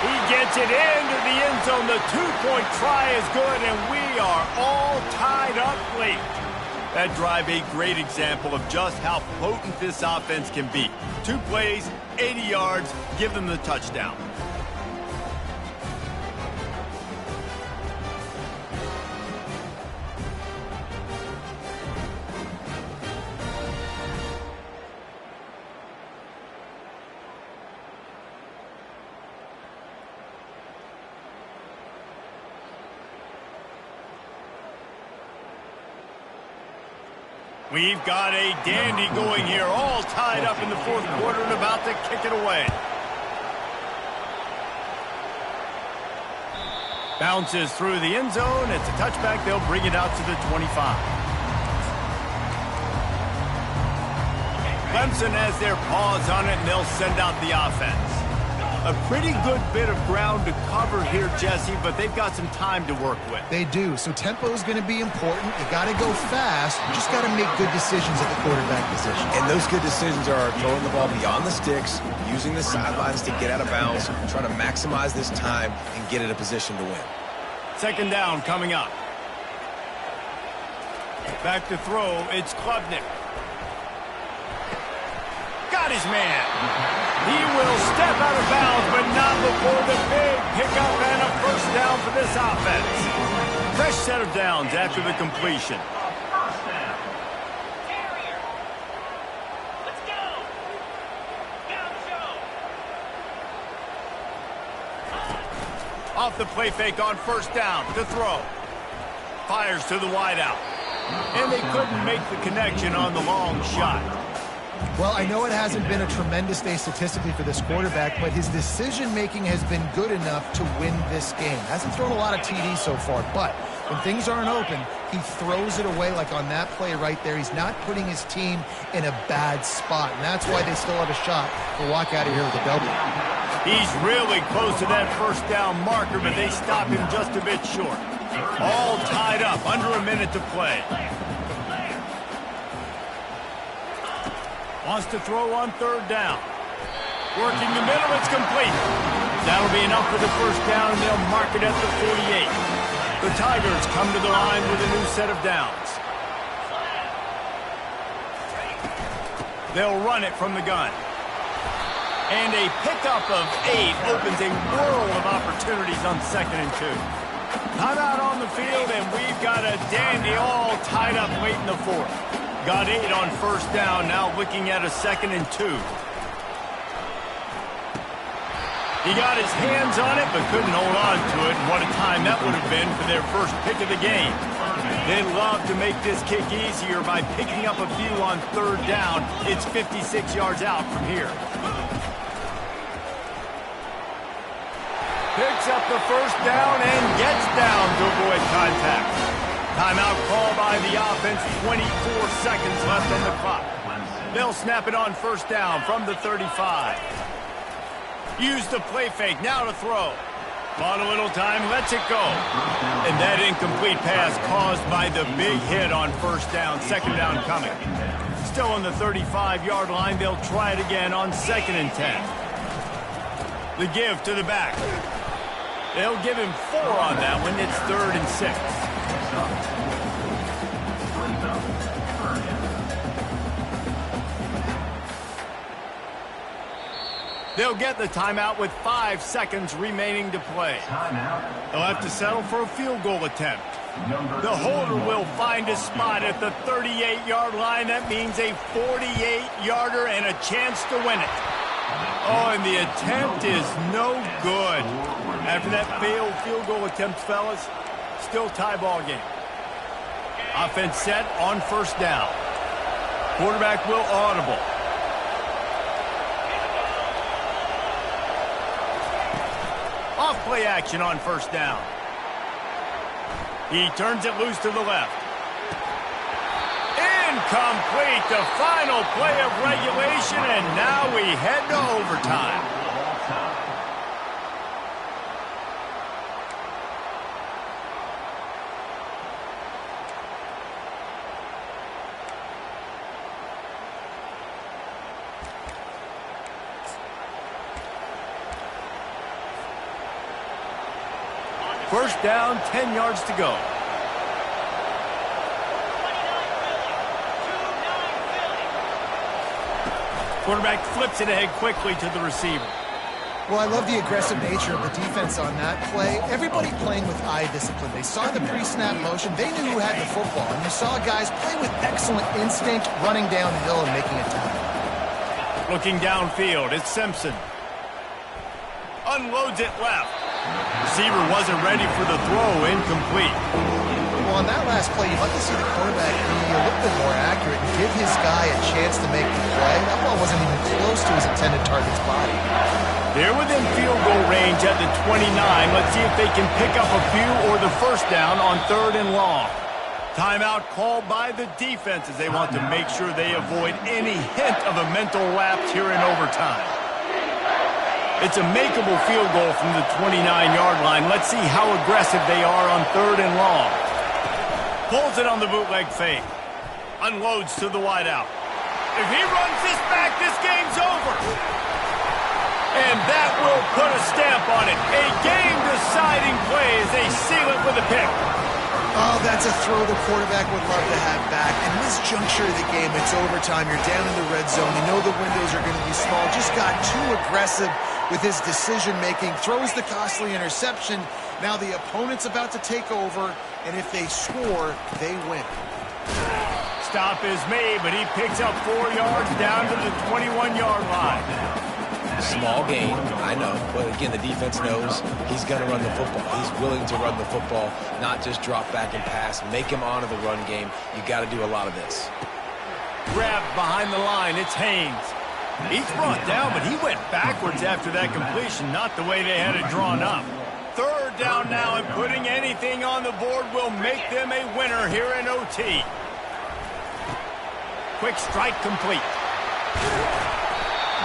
He gets it into the end zone. The 2-point try is good, and we are all tied up late. That drive, a great example of just how potent this offense can be. 2 plays, 80 yards, give them the touchdown. We've got a dandy going here, all tied up in the fourth quarter and about to kick it away. Bounces through the end zone. It's a touchback. They'll bring it out to the 25. Clemson has their paws on it, and they'll send out the offense. A pretty good bit of ground to cover here, Jesse, but they've got some time to work with. They do, so tempo is going to be important. You got to go fast. You just got to make good decisions at the quarterback position. And those good decisions are throwing the ball beyond the sticks, using the sidelines to get out of bounds, trying to maximize this time and get in a position to win. Second down coming up. Back to throw, it's Klubnik. Got his man. He will step out of bounds, but not before the big pickup and a first down for this offense. Fresh set of downs after the completion. First down. Let's go. Go, show. Off the play fake on first down to throw. Fires to the wideout. And they couldn't make the connection on the long shot. Well, I know it hasn't been a tremendous day statistically for this quarterback, but his decision-making has been good enough to win this game. Hasn't thrown a lot of TDs so far, but when things aren't open, he throws it away like on that play right there. He's not putting his team in a bad spot, and that's why they still have a shot to walk out of here with a W. He's really close to that first down marker, but they stop him just a bit short. All tied up, under a minute to play. Wants to throw on third down. Working the middle, it's complete. That'll be enough for the first down, and they'll mark it at the 48. The Tigers come to the line with a new set of downs. They'll run it from the gun. And a pickup of 8 opens a world of opportunities on 2nd and 2. Timeout on the field, and we've got a dandy all tied up late in the fourth. Got 8 on first down, now looking at a 2nd and 2. He got his hands on it, but couldn't hold on to it. And what a time that would have been for their first pick of the game. They love to make this kick easier by picking up a few on third down. It's 56 yards out from here. Picks up the first down and gets down to avoid contact. Timeout call by the offense, 24 seconds left on the clock. They'll snap it on first down from the 35. Use the play fake, now to throw. Bought a little time, lets it go. And that incomplete pass caused by the big hit on first down, second down coming. Still on the 35-yard line, they'll try it again on 2nd and 10. The give to the back. They'll give him 4 on that one, it's 3rd and 6. They'll get the timeout with 5 seconds remaining to play. They'll have to settle for a field goal attempt. The holder will find a spot at the 38-yard line. That means a 48-yarder and a chance to win it. Oh, and the attempt is no good. After that failed field goal attempt, fellas, still tie ball game. Offense set on first down. Quarterback will audible. Off play action on first down. He turns it loose to the left. Incomplete, the final play of regulation, and now we head to overtime. First down, 10 yards to go. Quarterback flips it ahead quickly to the receiver. Well, I love the aggressive nature of the defense on that play. Everybody playing with eye discipline. They saw the pre-snap motion. They knew who had the football. And you saw guys play with excellent instinct, running downhill and making a tackle. Looking downfield, it's Simpson. Unloads it left. Receiver wasn't ready for the throw, incomplete. Well, on that last play, you'd like to see the quarterback be a little bit more accurate and give his guy a chance to make the play. That ball wasn't even close to his intended target's body. They're within field goal range at the 29. Let's see if they can pick up a few or the first down on 3rd and long. Timeout called by the defense as they want to make sure they avoid any hint of a mental lapse here in overtime. It's a makeable field goal from the 29-yard line. Let's see how aggressive they are on 3rd and long. Pulls it on the bootleg fake. Unloads to the wideout. If he runs this back, this game's over. And that will put a stamp on it. A game-deciding play as they seal it with a pick. Oh, that's a throw the quarterback would love to have back. In this juncture of the game, it's overtime. You're down in the red zone. You know the windows are going to be small. Just got too aggressive with his decision-making. Throws the costly interception. Now the opponent's about to take over, and if they score, they win. Stop is made, but he picks up 4 yards down to the 21-yard line. Small game, I know, but again, the defense knows he's going to run the football. He's willing to run the football, not just drop back and pass, make him honor the run game. You got to do a lot of this. Grabbed behind the line, it's Haynes. He's brought down, but he went backwards after that completion, not the way they had it drawn up. 3rd down now, and putting anything on the board will make them a winner here in OT. Quick strike complete.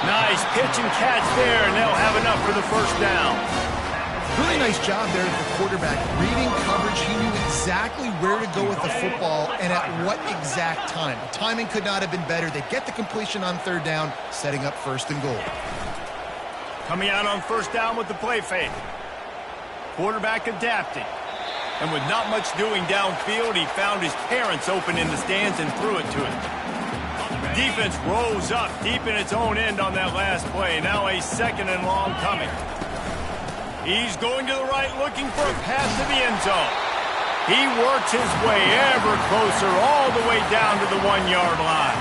Nice pitch and catch there, and they'll have enough for the first down. Really nice job there at the quarterback. Reading coverage, he knew exactly where to go with the football and at what exact time. The timing could not have been better. They get the completion on 3rd down, setting up 1st and goal. Coming out on 1st down with the play fake. Quarterback adapting. And with not much doing downfield, he found his parents open in the stands and threw it to him. Defense rose up deep in its own end on that last play. Now a 2nd and long coming. He's going to the right, looking for a pass to the end zone. He works his way ever closer all the way down to the 1-yard line.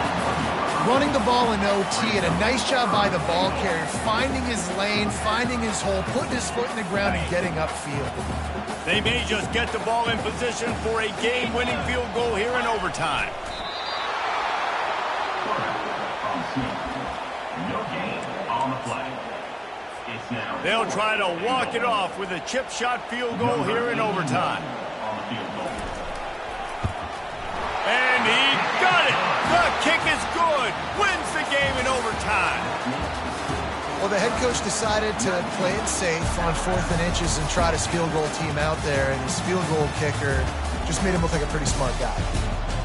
Running the ball in OT, and a nice job by the ball carrier, finding his lane, finding his hole, putting his foot in the ground, and getting upfield. They may just get the ball in position for a game-winning field goal here in overtime. No gain on the play. It's now. They'll try to walk it off with a chip shot field goal here in overtime. On the field goal. And he got it. The kick is good. Wins the game in overtime. Well, the head coach decided to play it safe on 4th and inches and trot his field goal team out there, and his field goal kicker just made him look like a pretty smart guy.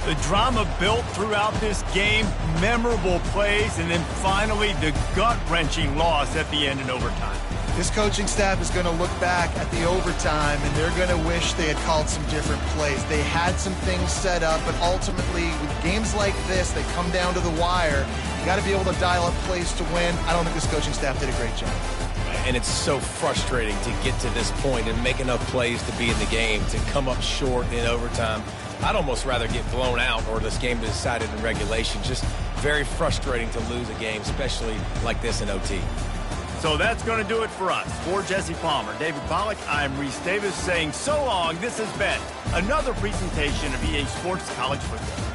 The drama built throughout this game, memorable plays, and then finally the gut-wrenching loss at the end in overtime. This coaching staff is going to look back at the overtime, and they're going to wish they had called some different plays. They had some things set up, but ultimately, with games like this, they come down to the wire. You got to be able to dial up plays to win. I don't think this coaching staff did a great job. And it's so frustrating to get to this point and make enough plays to be in the game, to come up short in overtime. I'd almost rather get blown out or this game decided in regulation. Just very frustrating to lose a game, especially like this in OT. So that's going to do it for us. For Jesse Palmer, David Pollack, I'm Reese Davis saying so long. This has been another presentation of EA Sports College Football.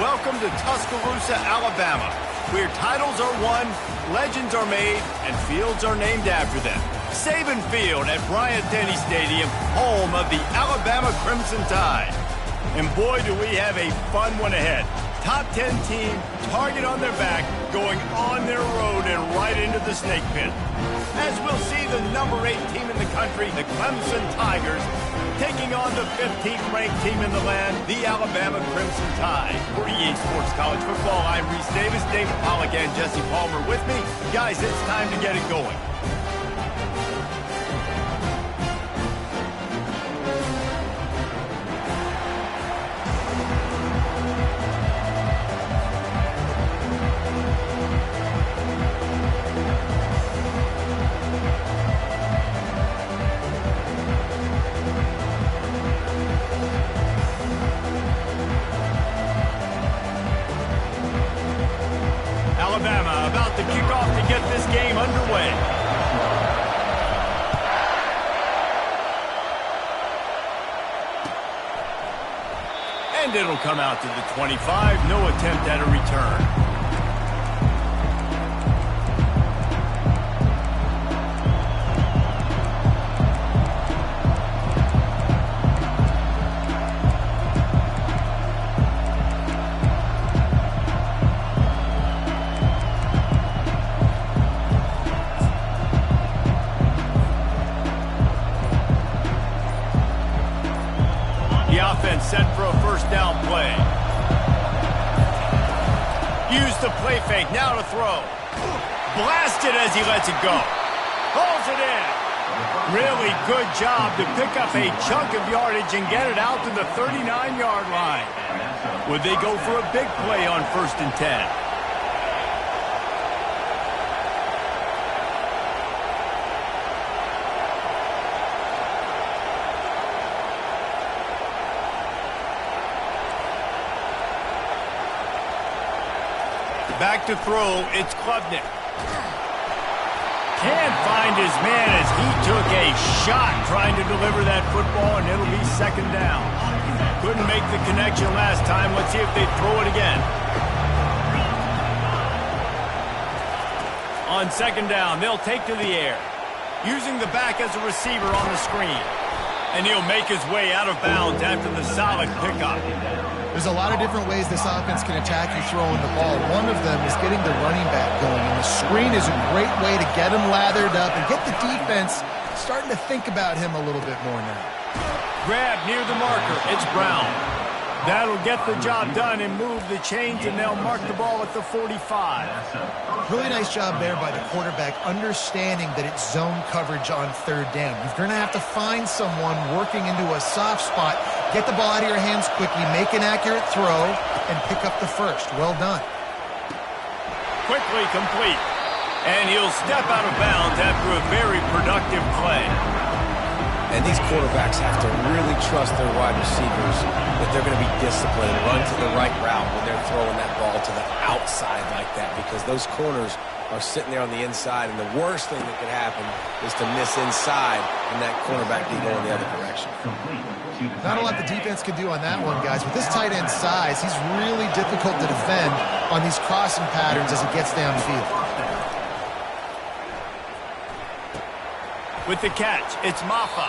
Welcome to Tuscaloosa, Alabama, where titles are won, legends are made, and fields are named after them. Saban Field at Bryant-Denny Stadium, home of the Alabama Crimson Tide. And boy, do we have a fun one ahead. Top 10 team, target on their back, going on their road and right into the snake pit. As we'll see the number 8 team in the country, the Clemson Tigers, taking on the 15th ranked team in the land, the Alabama Crimson Tide. For EA Sports College Football, I'm Reese Davis, David Pollack, and Jesse Palmer with me. Guys, it's time to get it going. Alabama about to kick off to get this game underway. And it'll come out to the 25. No attempt at a return. Offense set for a first down play. Use the play fake, now to throw. Blasted as he lets it go. Pulls it in. Really good job to pick up a chunk of yardage and get it out to the 39-yard line. Would they go for a big play on 1st and 10? Back to throw, it's Klubnik. Can't find his man as he took a shot trying to deliver that football, and it'll be 2nd down. Couldn't make the connection last time. Let's see if they throw it again. On 2nd down, they'll take to the air. Using the back as a receiver on the screen. And he'll make his way out of bounds after the solid pickup. There's a lot of different ways this offense can attack you throwing the ball. One of them is getting the running back going. And the screen is a great way to get him lathered up and get the defense starting to think about him a little bit more now. Grab near the marker. It's Brown. That'll get the job done and move the chains, and they'll mark the ball at the 45. Really nice job there by the quarterback, understanding that it's zone coverage on 3rd down. You're going to have to find someone working into a soft spot, get the ball out of your hands quickly, make an accurate throw, and pick up the first. Well done. Quickly complete. And he'll step out of bounds after a very productive play. And these quarterbacks have to really trust their wide receivers that they're going to be disciplined and run to the right route when they're throwing that ball to the outside like that, because those corners are sitting there on the inside, and the worst thing that could happen is to miss inside and that cornerback be going the other direction. Not a lot the defense can do on that one, guys. With this tight end size, he's really difficult to defend on these crossing patterns as he gets downfield. With the catch, it's Maffa.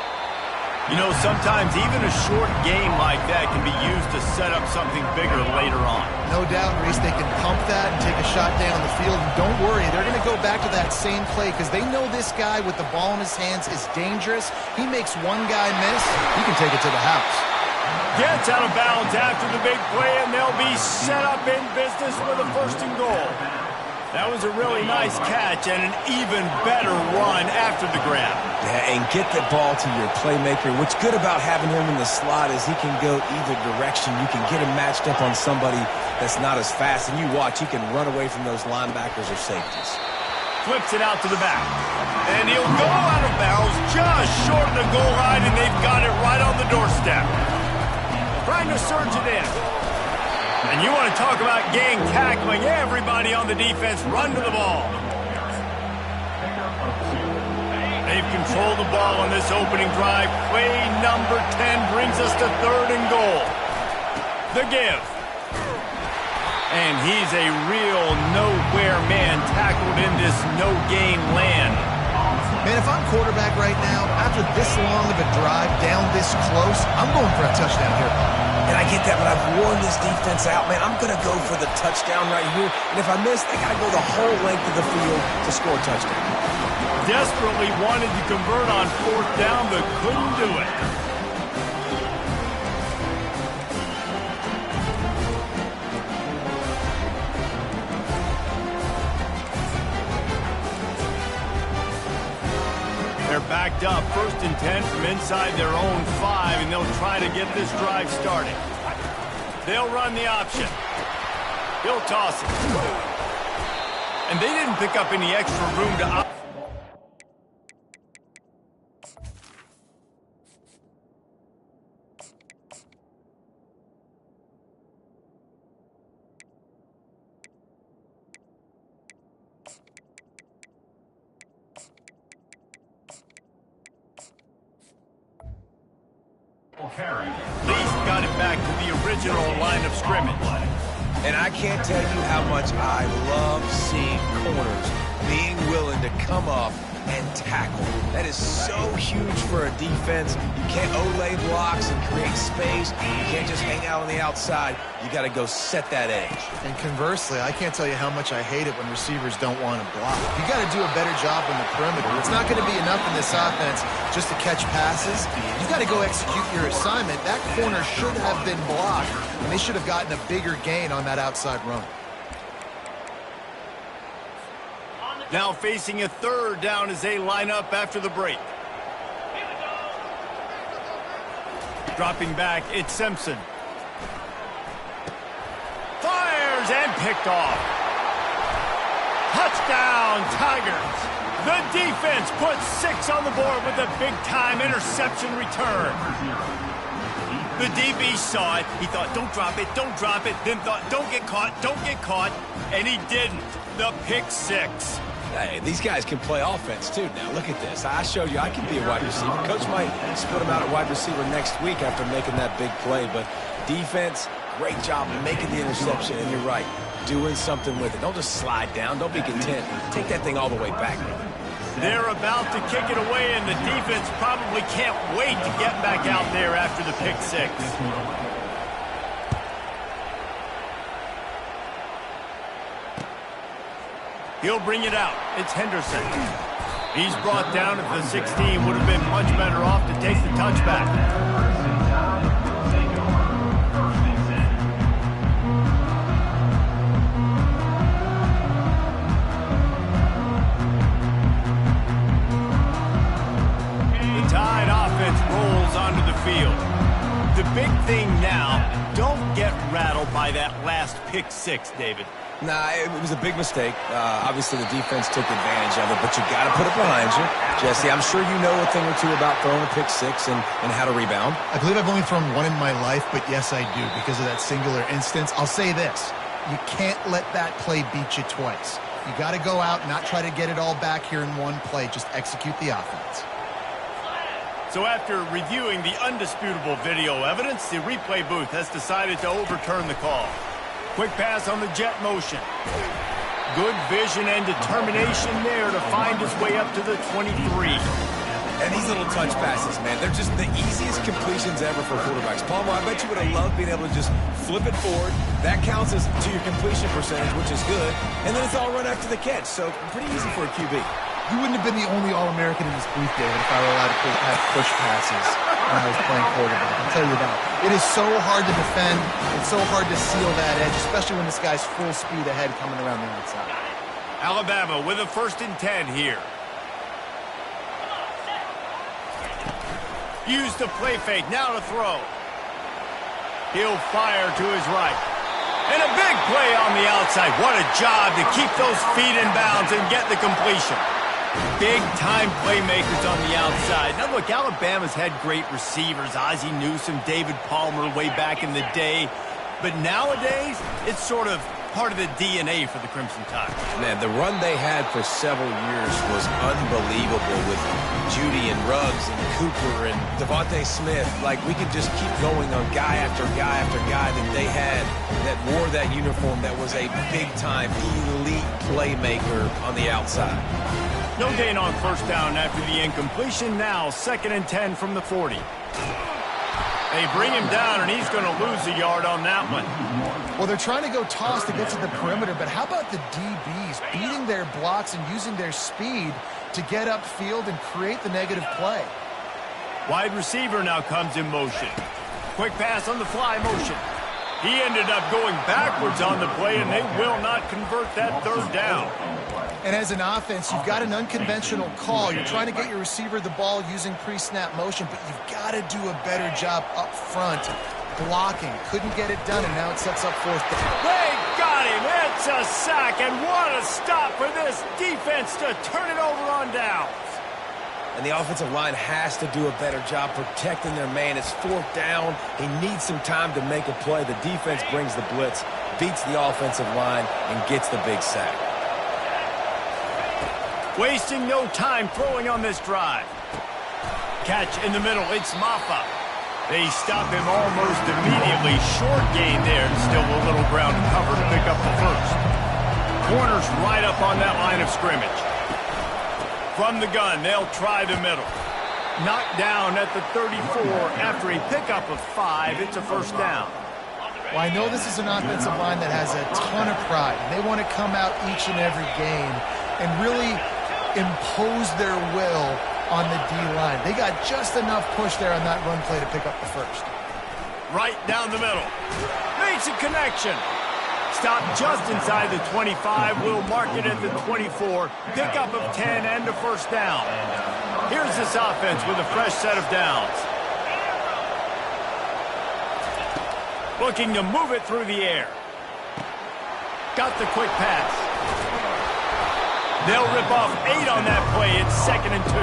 You know, sometimes even a short game like that can be used to set up something bigger later on. No doubt, Reese, they can pump that and take a shot down the field. And don't worry, they're going to go back to that same play because they know this guy with the ball in his hands is dangerous. He makes one guy miss, he can take it to the house. Gets out of bounds after the big play, and they'll be set up in business with a 1st and goal. That was a really nice catch and an even better run after the grab. Yeah, and get the ball to your playmaker. What's good about having him in the slot is he can go either direction. You can get him matched up on somebody that's not as fast, and you watch, he can run away from those linebackers or safeties. Flips it out to the back. And he'll go out of bounds just short of the goal line, and they've got it right on the doorstep. Trying to surge it in. And you want to talk about gang tackling. Everybody on the defense run to the ball. They've controlled the ball on this opening drive. Play number 10 brings us to 3rd and goal. The give. And he's a real nowhere man tackled in this no-gain land. Man, if I'm quarterback right now, after this long of a drive down this close, I'm going for a touchdown here. And I get that, but I've worn this defense out, man. I'm going to go for the touchdown right here. And if I miss, they got to go the whole length of the field to score a touchdown. Desperately wanted to convert on 4th down, but couldn't do it. They're backed up, 1st and 10 from inside their own 5, and they'll try to get this drive started. They'll run the option. He'll toss it. And they didn't pick up any extra room to... Least got it back to the original line of scrimmage. And I can't tell you how much I love seeing corners being willing to come up and tackle. That is so huge for a defense. You can't olay blocks and create space. You can't just hang out on the outside. You got to go set that edge. And conversely, I can't tell you how much I hate it when receivers don't want to block. You got to do a better job on the perimeter. It's not going to be enough in this offense just to catch passes. You got to go execute your assignment. That corner should have been blocked, and they should have gotten a bigger gain on that outside run. Now facing a 3rd down as they line up after the break. Dropping back, it's Simpson. Fires and picked off. Touchdown, Tigers. The defense puts 6 on the board with a big-time interception return. The DB saw it. He thought, don't drop it, then thought, don't get caught, and he didn't. The pick 6. Hey, these guys can play offense, too. Now, look at this. I showed you I can be a wide receiver. Coach might split him out at wide receiver next week after making that big play. But defense, great job making the interception. And you're right, doing something with it. Don't just slide down. Don't be content. Take that thing all the way back. They're about to kick it away, and the defense probably can't wait to get back out there after the pick 6. He'll bring it out. It's Henderson. He's brought down at the 16. Would have been much better off to take the touchback. The Tide offense rolls onto the field. The big thing now, don't get rattled by that last pick 6, David. Nah, it was a big mistake. Obviously, the defense took advantage of it, but you got to put it behind you. Jesse, I'm sure you know a thing or two about throwing a pick 6 and how to rebound. I believe I've only thrown one in my life, but yes, I do because of that singular instance. I'll say this. You can't let that play beat you twice. You got to go out and not try to get it all back here in one play. Just execute the offense. So after reviewing the undisputable video evidence, the replay booth has decided to overturn the call. Quick pass on the jet motion. Good vision and determination there to find his way up to the 23. And these little touch passes, man, they're just the easiest completions ever for quarterbacks. Palmer, I bet you would have loved being able to just flip it forward. That counts as to your completion percentage, which is good. And then it's all run after the catch, so pretty easy for a QB. You wouldn't have been the only All-American in this booth, David, if I were allowed to have push passes when I was playing quarterback. I'll tell you that. It is so hard to defend. It's so hard to seal that edge, especially when this guy's full speed ahead coming around the outside. Alabama with a 1st and 10 here. Use the play fake. Now to throw. He'll fire to his right. And a big play on the outside. What a job to keep those feet in bounds and get the completion. Big-time playmakers on the outside. Now, look, Alabama's had great receivers. Ozzie Newsome, David Palmer way back in the day. But nowadays, it's sort of part of the DNA for the Crimson Tide. Man, the run they had for several years was unbelievable with Judy and Ruggs and Cooper and Devontae Smith. Like, we could just keep going on guy after guy after guy that they had that wore that uniform that was a big-time elite playmaker on the outside. No gain on first down after the incompletion. Now 2nd and 10 from the 40. They bring him down, and he's going to lose a yard on that one. Well, they're trying to go toss to get to the perimeter, but how about the DBs beating their blocks and using their speed to get upfield and create the negative play? Wide receiver now comes in motion. Quick pass on the fly motion. He ended up going backwards on the play, and they will not convert that 3rd down. And as an offense, you've got an unconventional call. You're trying to get your receiver the ball using pre-snap motion, but you've got to do a better job up front blocking. Couldn't get it done, and now it sets up 4th down. They got him. It's a sack, and what a stop for this defense to turn it over on downs. And the offensive line has to do a better job protecting their man. It's 4th down. He needs some time to make a play. The defense brings the blitz, beats the offensive line, and gets the big sack. Wasting no time throwing on this drive. Catch in the middle. It's Maffa. They stop him almost immediately. Short gain there, and still a little ground to cover to pick up the first. Corners right up on that line of scrimmage. From the gun, they'll try the middle. Knocked down at the 34 after a pickup of 5. It's a first down. Well, I know this is an offensive line that has a ton of pride. They want to come out each and every game and really impose their will on the D-line. They got just enough push there on that run play to pick up the first. Right down the middle. Makes a connection. Stop just inside the 25. We'll mark it at the 24. Pickup of 10 and a first down. Here's this offense with a fresh set of downs. Looking to move it through the air. Got the quick pass. They'll rip off 8 on that play. It's 2nd and 2.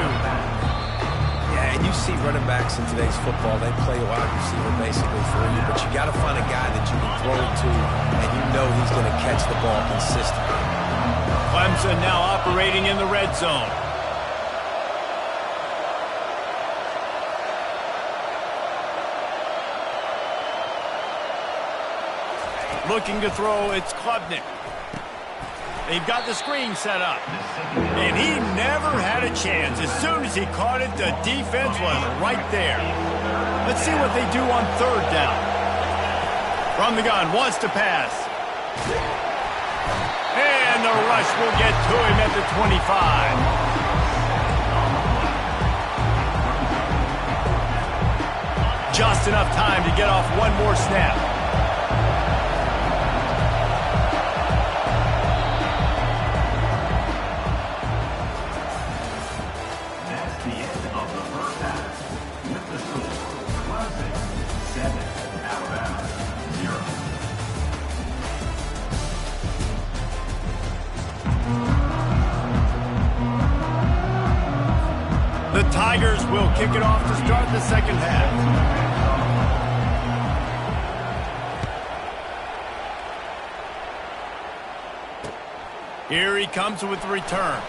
Yeah, and you see running backs in today's football, they play a wide receiver basically for you, but you got to find a guy that you can throw it to, and you know he's going to catch the ball consistently. Clemson now operating in the red zone. Looking to throw, it's Klubnik. They've got the screen set up. And he never had a chance. As soon as he caught it, the defense was right there. Let's see what they do on 3rd down. From the gun, wants to pass. And the rush will get to him at the 25. Just enough time to get off one more snap. The Tigers will kick it off to start the 2nd half. Here he comes with the return.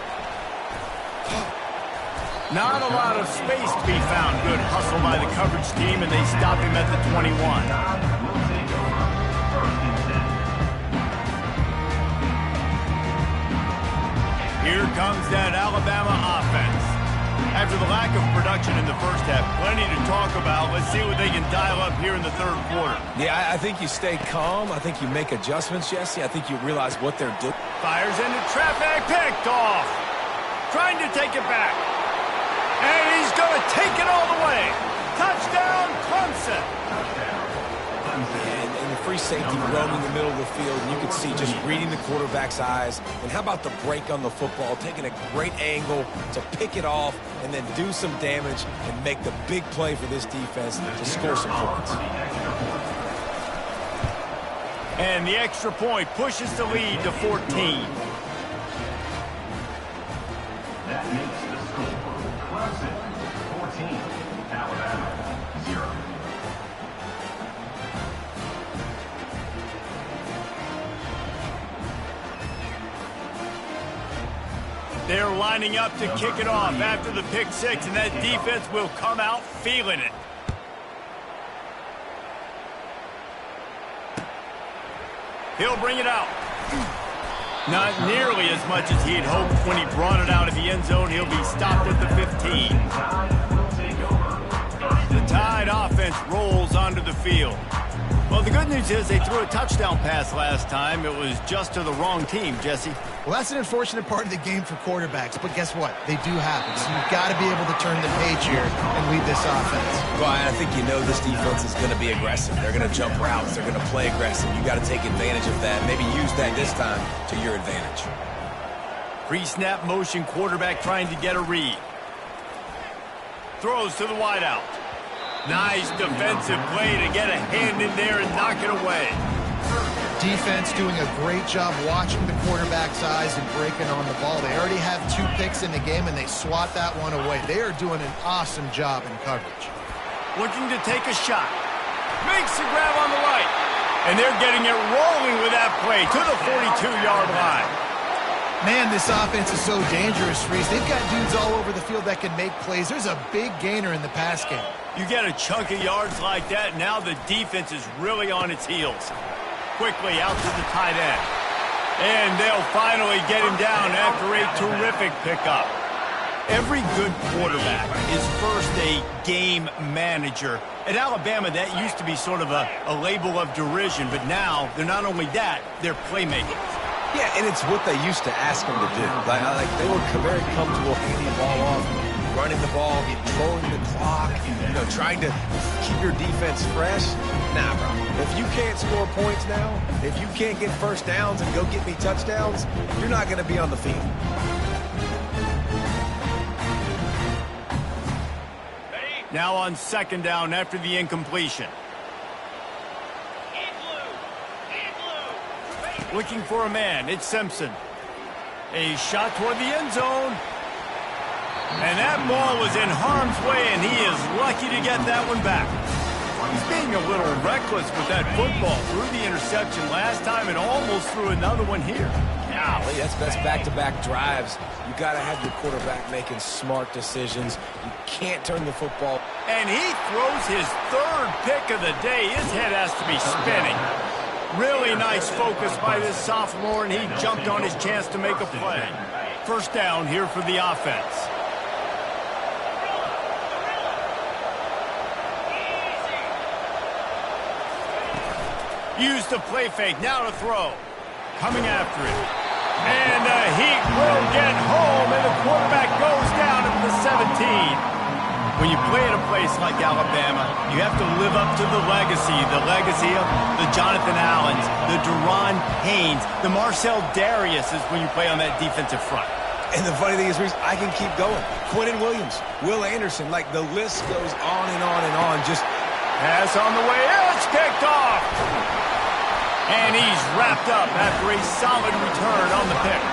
Not a lot of space to be found. Good hustle by the coverage team, and they stop him at the 21. Here comes that Alabama offense. After the lack of production in the first half, plenty to talk about. Let's see what they can dial up here in the 3rd quarter. Yeah, I think you stay calm. I think you make adjustments, Jesse. I think you realize what they're doing. Fires into traffic, picked off. Trying to take it back. And he's going to take it all the way. Touchdown, Clemson. And the free safety roaming the middle of the field, and you can see just reading the quarterback's eyes. And how about the break on the football, taking a great angle to pick it off and then do some damage and make the big play for this defense to score some points. And the extra point pushes the lead to 14. That makes the score. Clemson 14, Alabama 0. They're lining up to kick it off after the pick six, and that defense will come out feeling it. He'll bring it out. Not nearly as much as he had hoped when he brought it out of the end zone. He'll be stopped at the 15. The Tide offense rolls onto the field. Well, the good news is they threw a touchdown pass last time. It was just to the wrong team, Jesse. Well, that's an unfortunate part of the game for quarterbacks, but guess what? They do happen, so you've got to be able to turn the page here and lead this offense. Well, I think you know this defense is going to be aggressive. They're going to jump routes. They're going to play aggressive. You got to take advantage of that. Maybe use that this time to your advantage. Pre-snap motion quarterback trying to get a read. Throws to the wideout. Nice defensive play to get a hand in there and knock it away. Defense doing a great job watching the quarterback's eyes and breaking on the ball. They already have 2 picks in the game, and they swat that one away. They are doing an awesome job in coverage. Looking to take a shot. Makes the grab on the right. And they're getting it rolling with that play to the 42-yard line. Man, this offense is so dangerous, Reese. They've got dudes all over the field that can make plays. There's a big gainer in the pass game. You get a chunk of yards like that, now the defense is really on its heels. Quickly out to the tight end. And they'll finally get him down after a terrific pickup. Every good quarterback is first a game manager. At Alabama, that used to be sort of a label of derision, but now they're not only that, they're playmakers. Yeah, and it's what they used to ask them to do. Like they were very comfortable handing the ball off, running the ball, controlling the clock, trying to keep your defense fresh. Nah, bro. If you can't score points now, if you can't get first downs and go get me touchdowns, you're not going to be on the field. Now on second down after the incompletion. Looking for a man. It's Simpson. A shot toward the end zone. And that ball was in harm's way, and he is lucky to get that one back. He's being a little reckless with that football. Threw the interception last time and almost threw another one here. Golly, that's best back-to-back drives. You got to have your quarterback making smart decisions. You can't turn the football. And he throws his 3rd pick of the day. His head has to be spinning. Really nice focus by this sophomore, and he jumped on his chance to make a play. First down here for the offense. Used the play fake, now to throw. Coming after it. And he will get home, and the quarterback goes down at the 17. When you play at a place like Alabama, you have to live up to the legacy of the Jonathan Allens, the Deron Haynes, the Marcel Dariuses when you play on that defensive front. And the funny thing is, Reese, I can keep going. Quentin Williams, Will Anderson, like the list goes on and on and on. Just pass on the way, it's kicked off. And he's wrapped up after a solid return on the pick.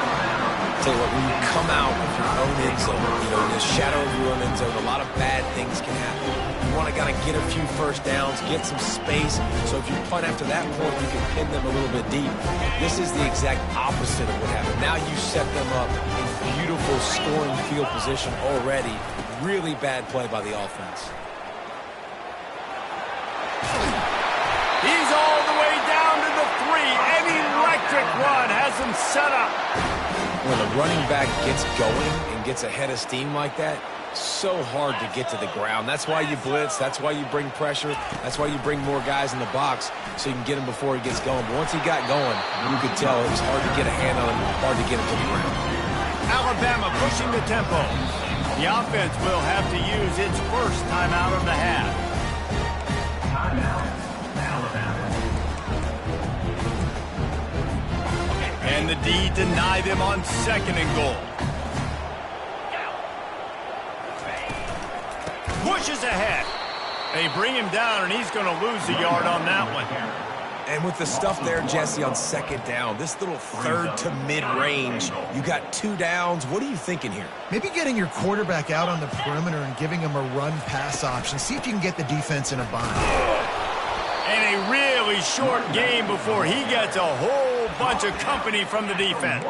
Tell you what, when you come out of your own end zone, in the shadow of your own end zone, a lot of bad things can happen. You want to kind of get a few first downs, get some space, so if you punt after that point, you can pin them a little bit deep. This is the exact opposite of what happened. Now you set them up in beautiful scoring field position already. Really bad play by the offense. He's all the way down to the 3. An electric run has him set up. When a running back gets going and gets ahead of steam like that, so hard to get to the ground. That's why you blitz. That's why you bring pressure. That's why you bring more guys in the box so you can get him before he gets going. But once he got going, you could tell it was hard to get a hand on him, hard to get him to the ground. Alabama pushing the tempo. The offense will have to use its first timeout of the half. And the D deny them on 2nd and goal. Pushes ahead. They bring him down, and he's going to lose a yard on that one. And with the stuff there, Jesse, on 2nd down, this little 3rd to mid-range, you got 2 downs. What are you thinking here? Maybe getting your quarterback out on the perimeter and giving him a run-pass option. See if you can get the defense in a bind. And a really short game before he gets a whole bunch of company from the defense.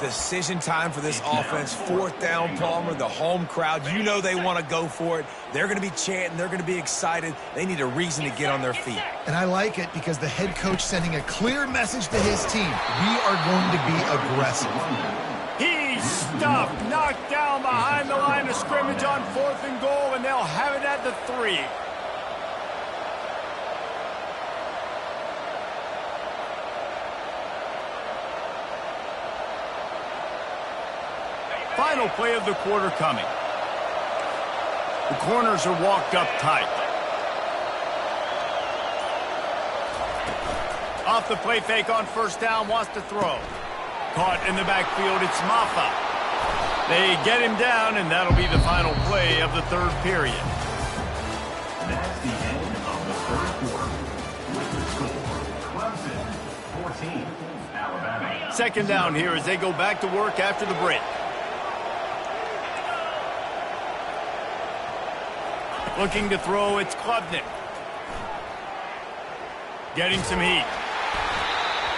Decision time for this offense. 4th down, Palmer, the home crowd. You know they want to go for it. They're going to be chanting. They're going to be excited. They need a reason to get on their feet. And I like it because the head coach sending a clear message to his team. We are going to be aggressive. He's stuffed, knocked down behind the line of scrimmage on 4th and goal, and they'll have it at the 3. Final play of the quarter coming. The corners are walked up tight. Off the play fake on 1st down, wants to throw. Caught in the backfield, it's Maffa. They get him down, and that'll be the final play of the 3rd period. That's the end of the 3rd quarter. With the score, Clemson 14, Alabama. 2nd down here as they go back to work after the break. Looking to throw, it's Klubnik. Getting some heat.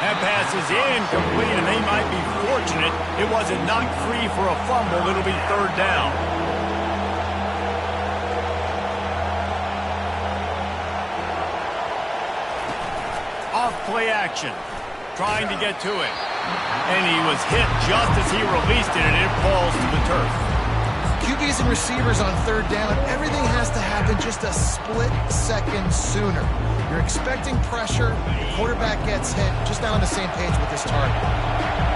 That pass is incomplete, and they might be fortunate it wasn't knocked free for a fumble. It'll be 3rd down. Off play action. Trying to get to it. And he was hit just as he released it, and it falls to the turf. QBs and receivers on 3rd down, everything has to happen just a split second sooner. You're expecting pressure, the quarterback gets hit, just not on the same page with his target.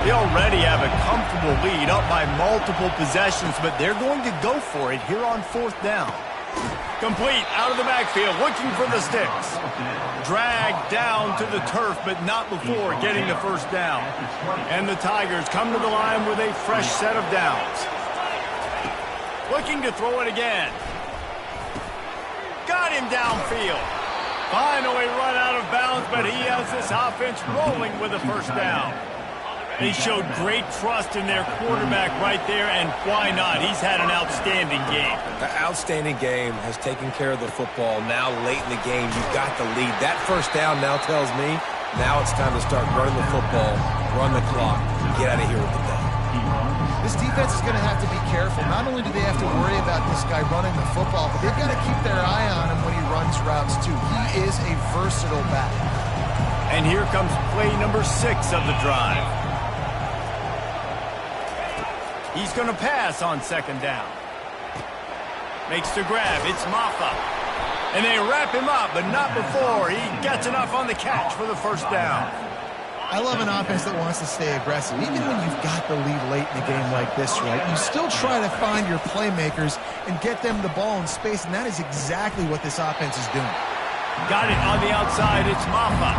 They already have a comfortable lead up by multiple possessions, but they're going to go for it here on 4th down. Complete out of the backfield, looking for the sticks. Dragged down to the turf, but not before getting the 1st down. And the Tigers come to the line with a fresh set of downs. Looking to throw it again. Got him downfield. Finally run out of bounds, but he has this offense rolling with a 1st down. They showed great trust in their quarterback right there, and why not? He's had an outstanding game. The outstanding game has taken care of the football. Now late in the game, you've got the lead. That 1st down now tells me now it's time to start running the football, run the clock, get out of here with the day. This defense is going to have to be careful. Not only do they have to worry about this guy running the football, but they've got to keep their eye on him when he runs routes too. He is a versatile back. And here comes play number 6 of the drive. He's going to pass on 2nd down. Makes the grab. It's Maffa. And they wrap him up, but not before he gets enough on the catch for the 1st down. I love an offense that wants to stay aggressive. Even when you've got the lead late in a game like this, right, you still try to find your playmakers and get them the ball in space, and that is exactly what this offense is doing. Got it on the outside. It's Maffa.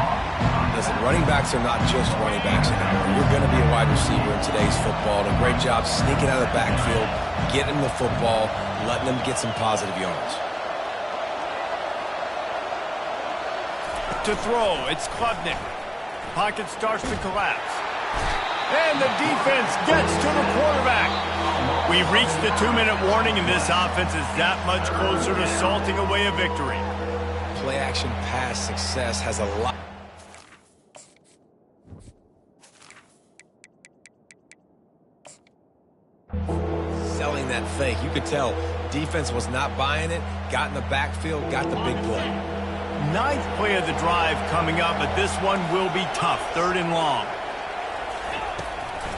Listen, running backs are not just running backs anymore. You're going to be a wide receiver in today's football. And a great job sneaking out of the backfield, getting the football, letting them get some positive yards. To throw, it's Klubnik. Pocket starts to collapse. And the defense gets to the quarterback. We've reached the 2-minute warning, and this offense is that much closer to salting away a victory. Play-action pass success has a lot. Selling that fake. You could tell defense was not buying it, got in the backfield, got the big play. 9th play of the drive coming up, but this one will be tough. 3rd and long.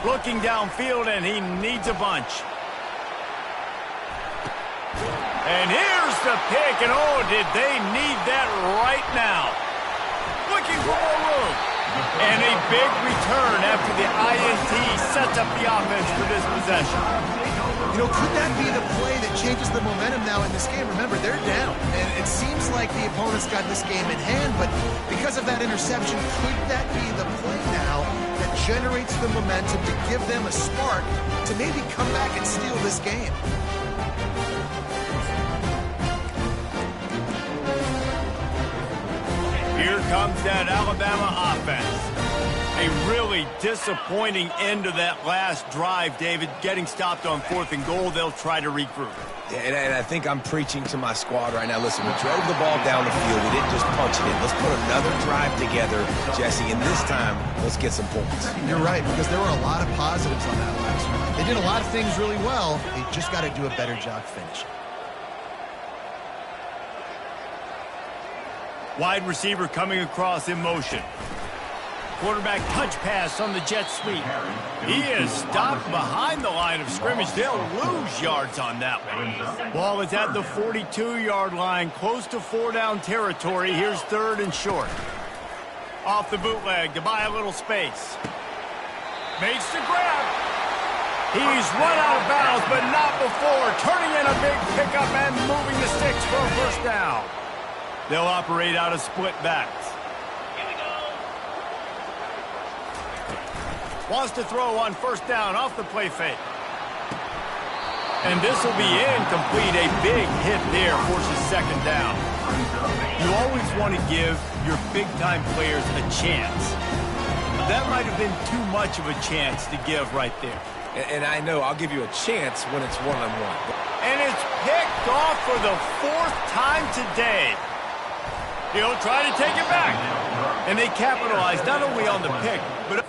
Looking downfield, and he needs a bunch. And here's the pick, and oh, did they need that right now. Looking for more room. And a big return after the INT sets up the offense for this possession. You know, could that be the play that changes the momentum now in this game? Remember, they're down, and it seems like the opponent's got this game in hand, but because of that interception, could that be the play now that generates the momentum to give them a spark to maybe come back and steal this game? Here comes that Alabama offense. A really disappointing end to that last drive, David. Getting stopped on 4th and goal, they'll try to regroup. And I think I'm preaching to my squad right now. Listen, we drove the ball down the field. We didn't just punch it in. Let's put another drive together, Jesse, and this time, let's get some points. You're right, because there were a lot of positives on that last one. They did a lot of things really well. They just got to do a better job finishing. Wide receiver coming across in motion. Quarterback touch pass on the jet sweep. He is stopped behind the line of scrimmage. They'll lose yards on that one. Ball is at the 42-yard line, close to 4-down territory. Here's 3rd and short. Off the bootleg to buy a little space. Makes the grab. He's run out of bounds, but not before. Turning in a big pickup and moving the sticks for a first down. They'll operate out of split backs. Here we go. Wants to throw on 1st down off the play fake. And this will be incomplete. A big hit there forces 2nd down. You always want to give your big-time players a chance. That might have been too much of a chance to give right there. And I know I'll give you a chance when it's one-on-one. And it's picked off for the 4th time today. He'll try to take it back. And they capitalize not only on the pick, but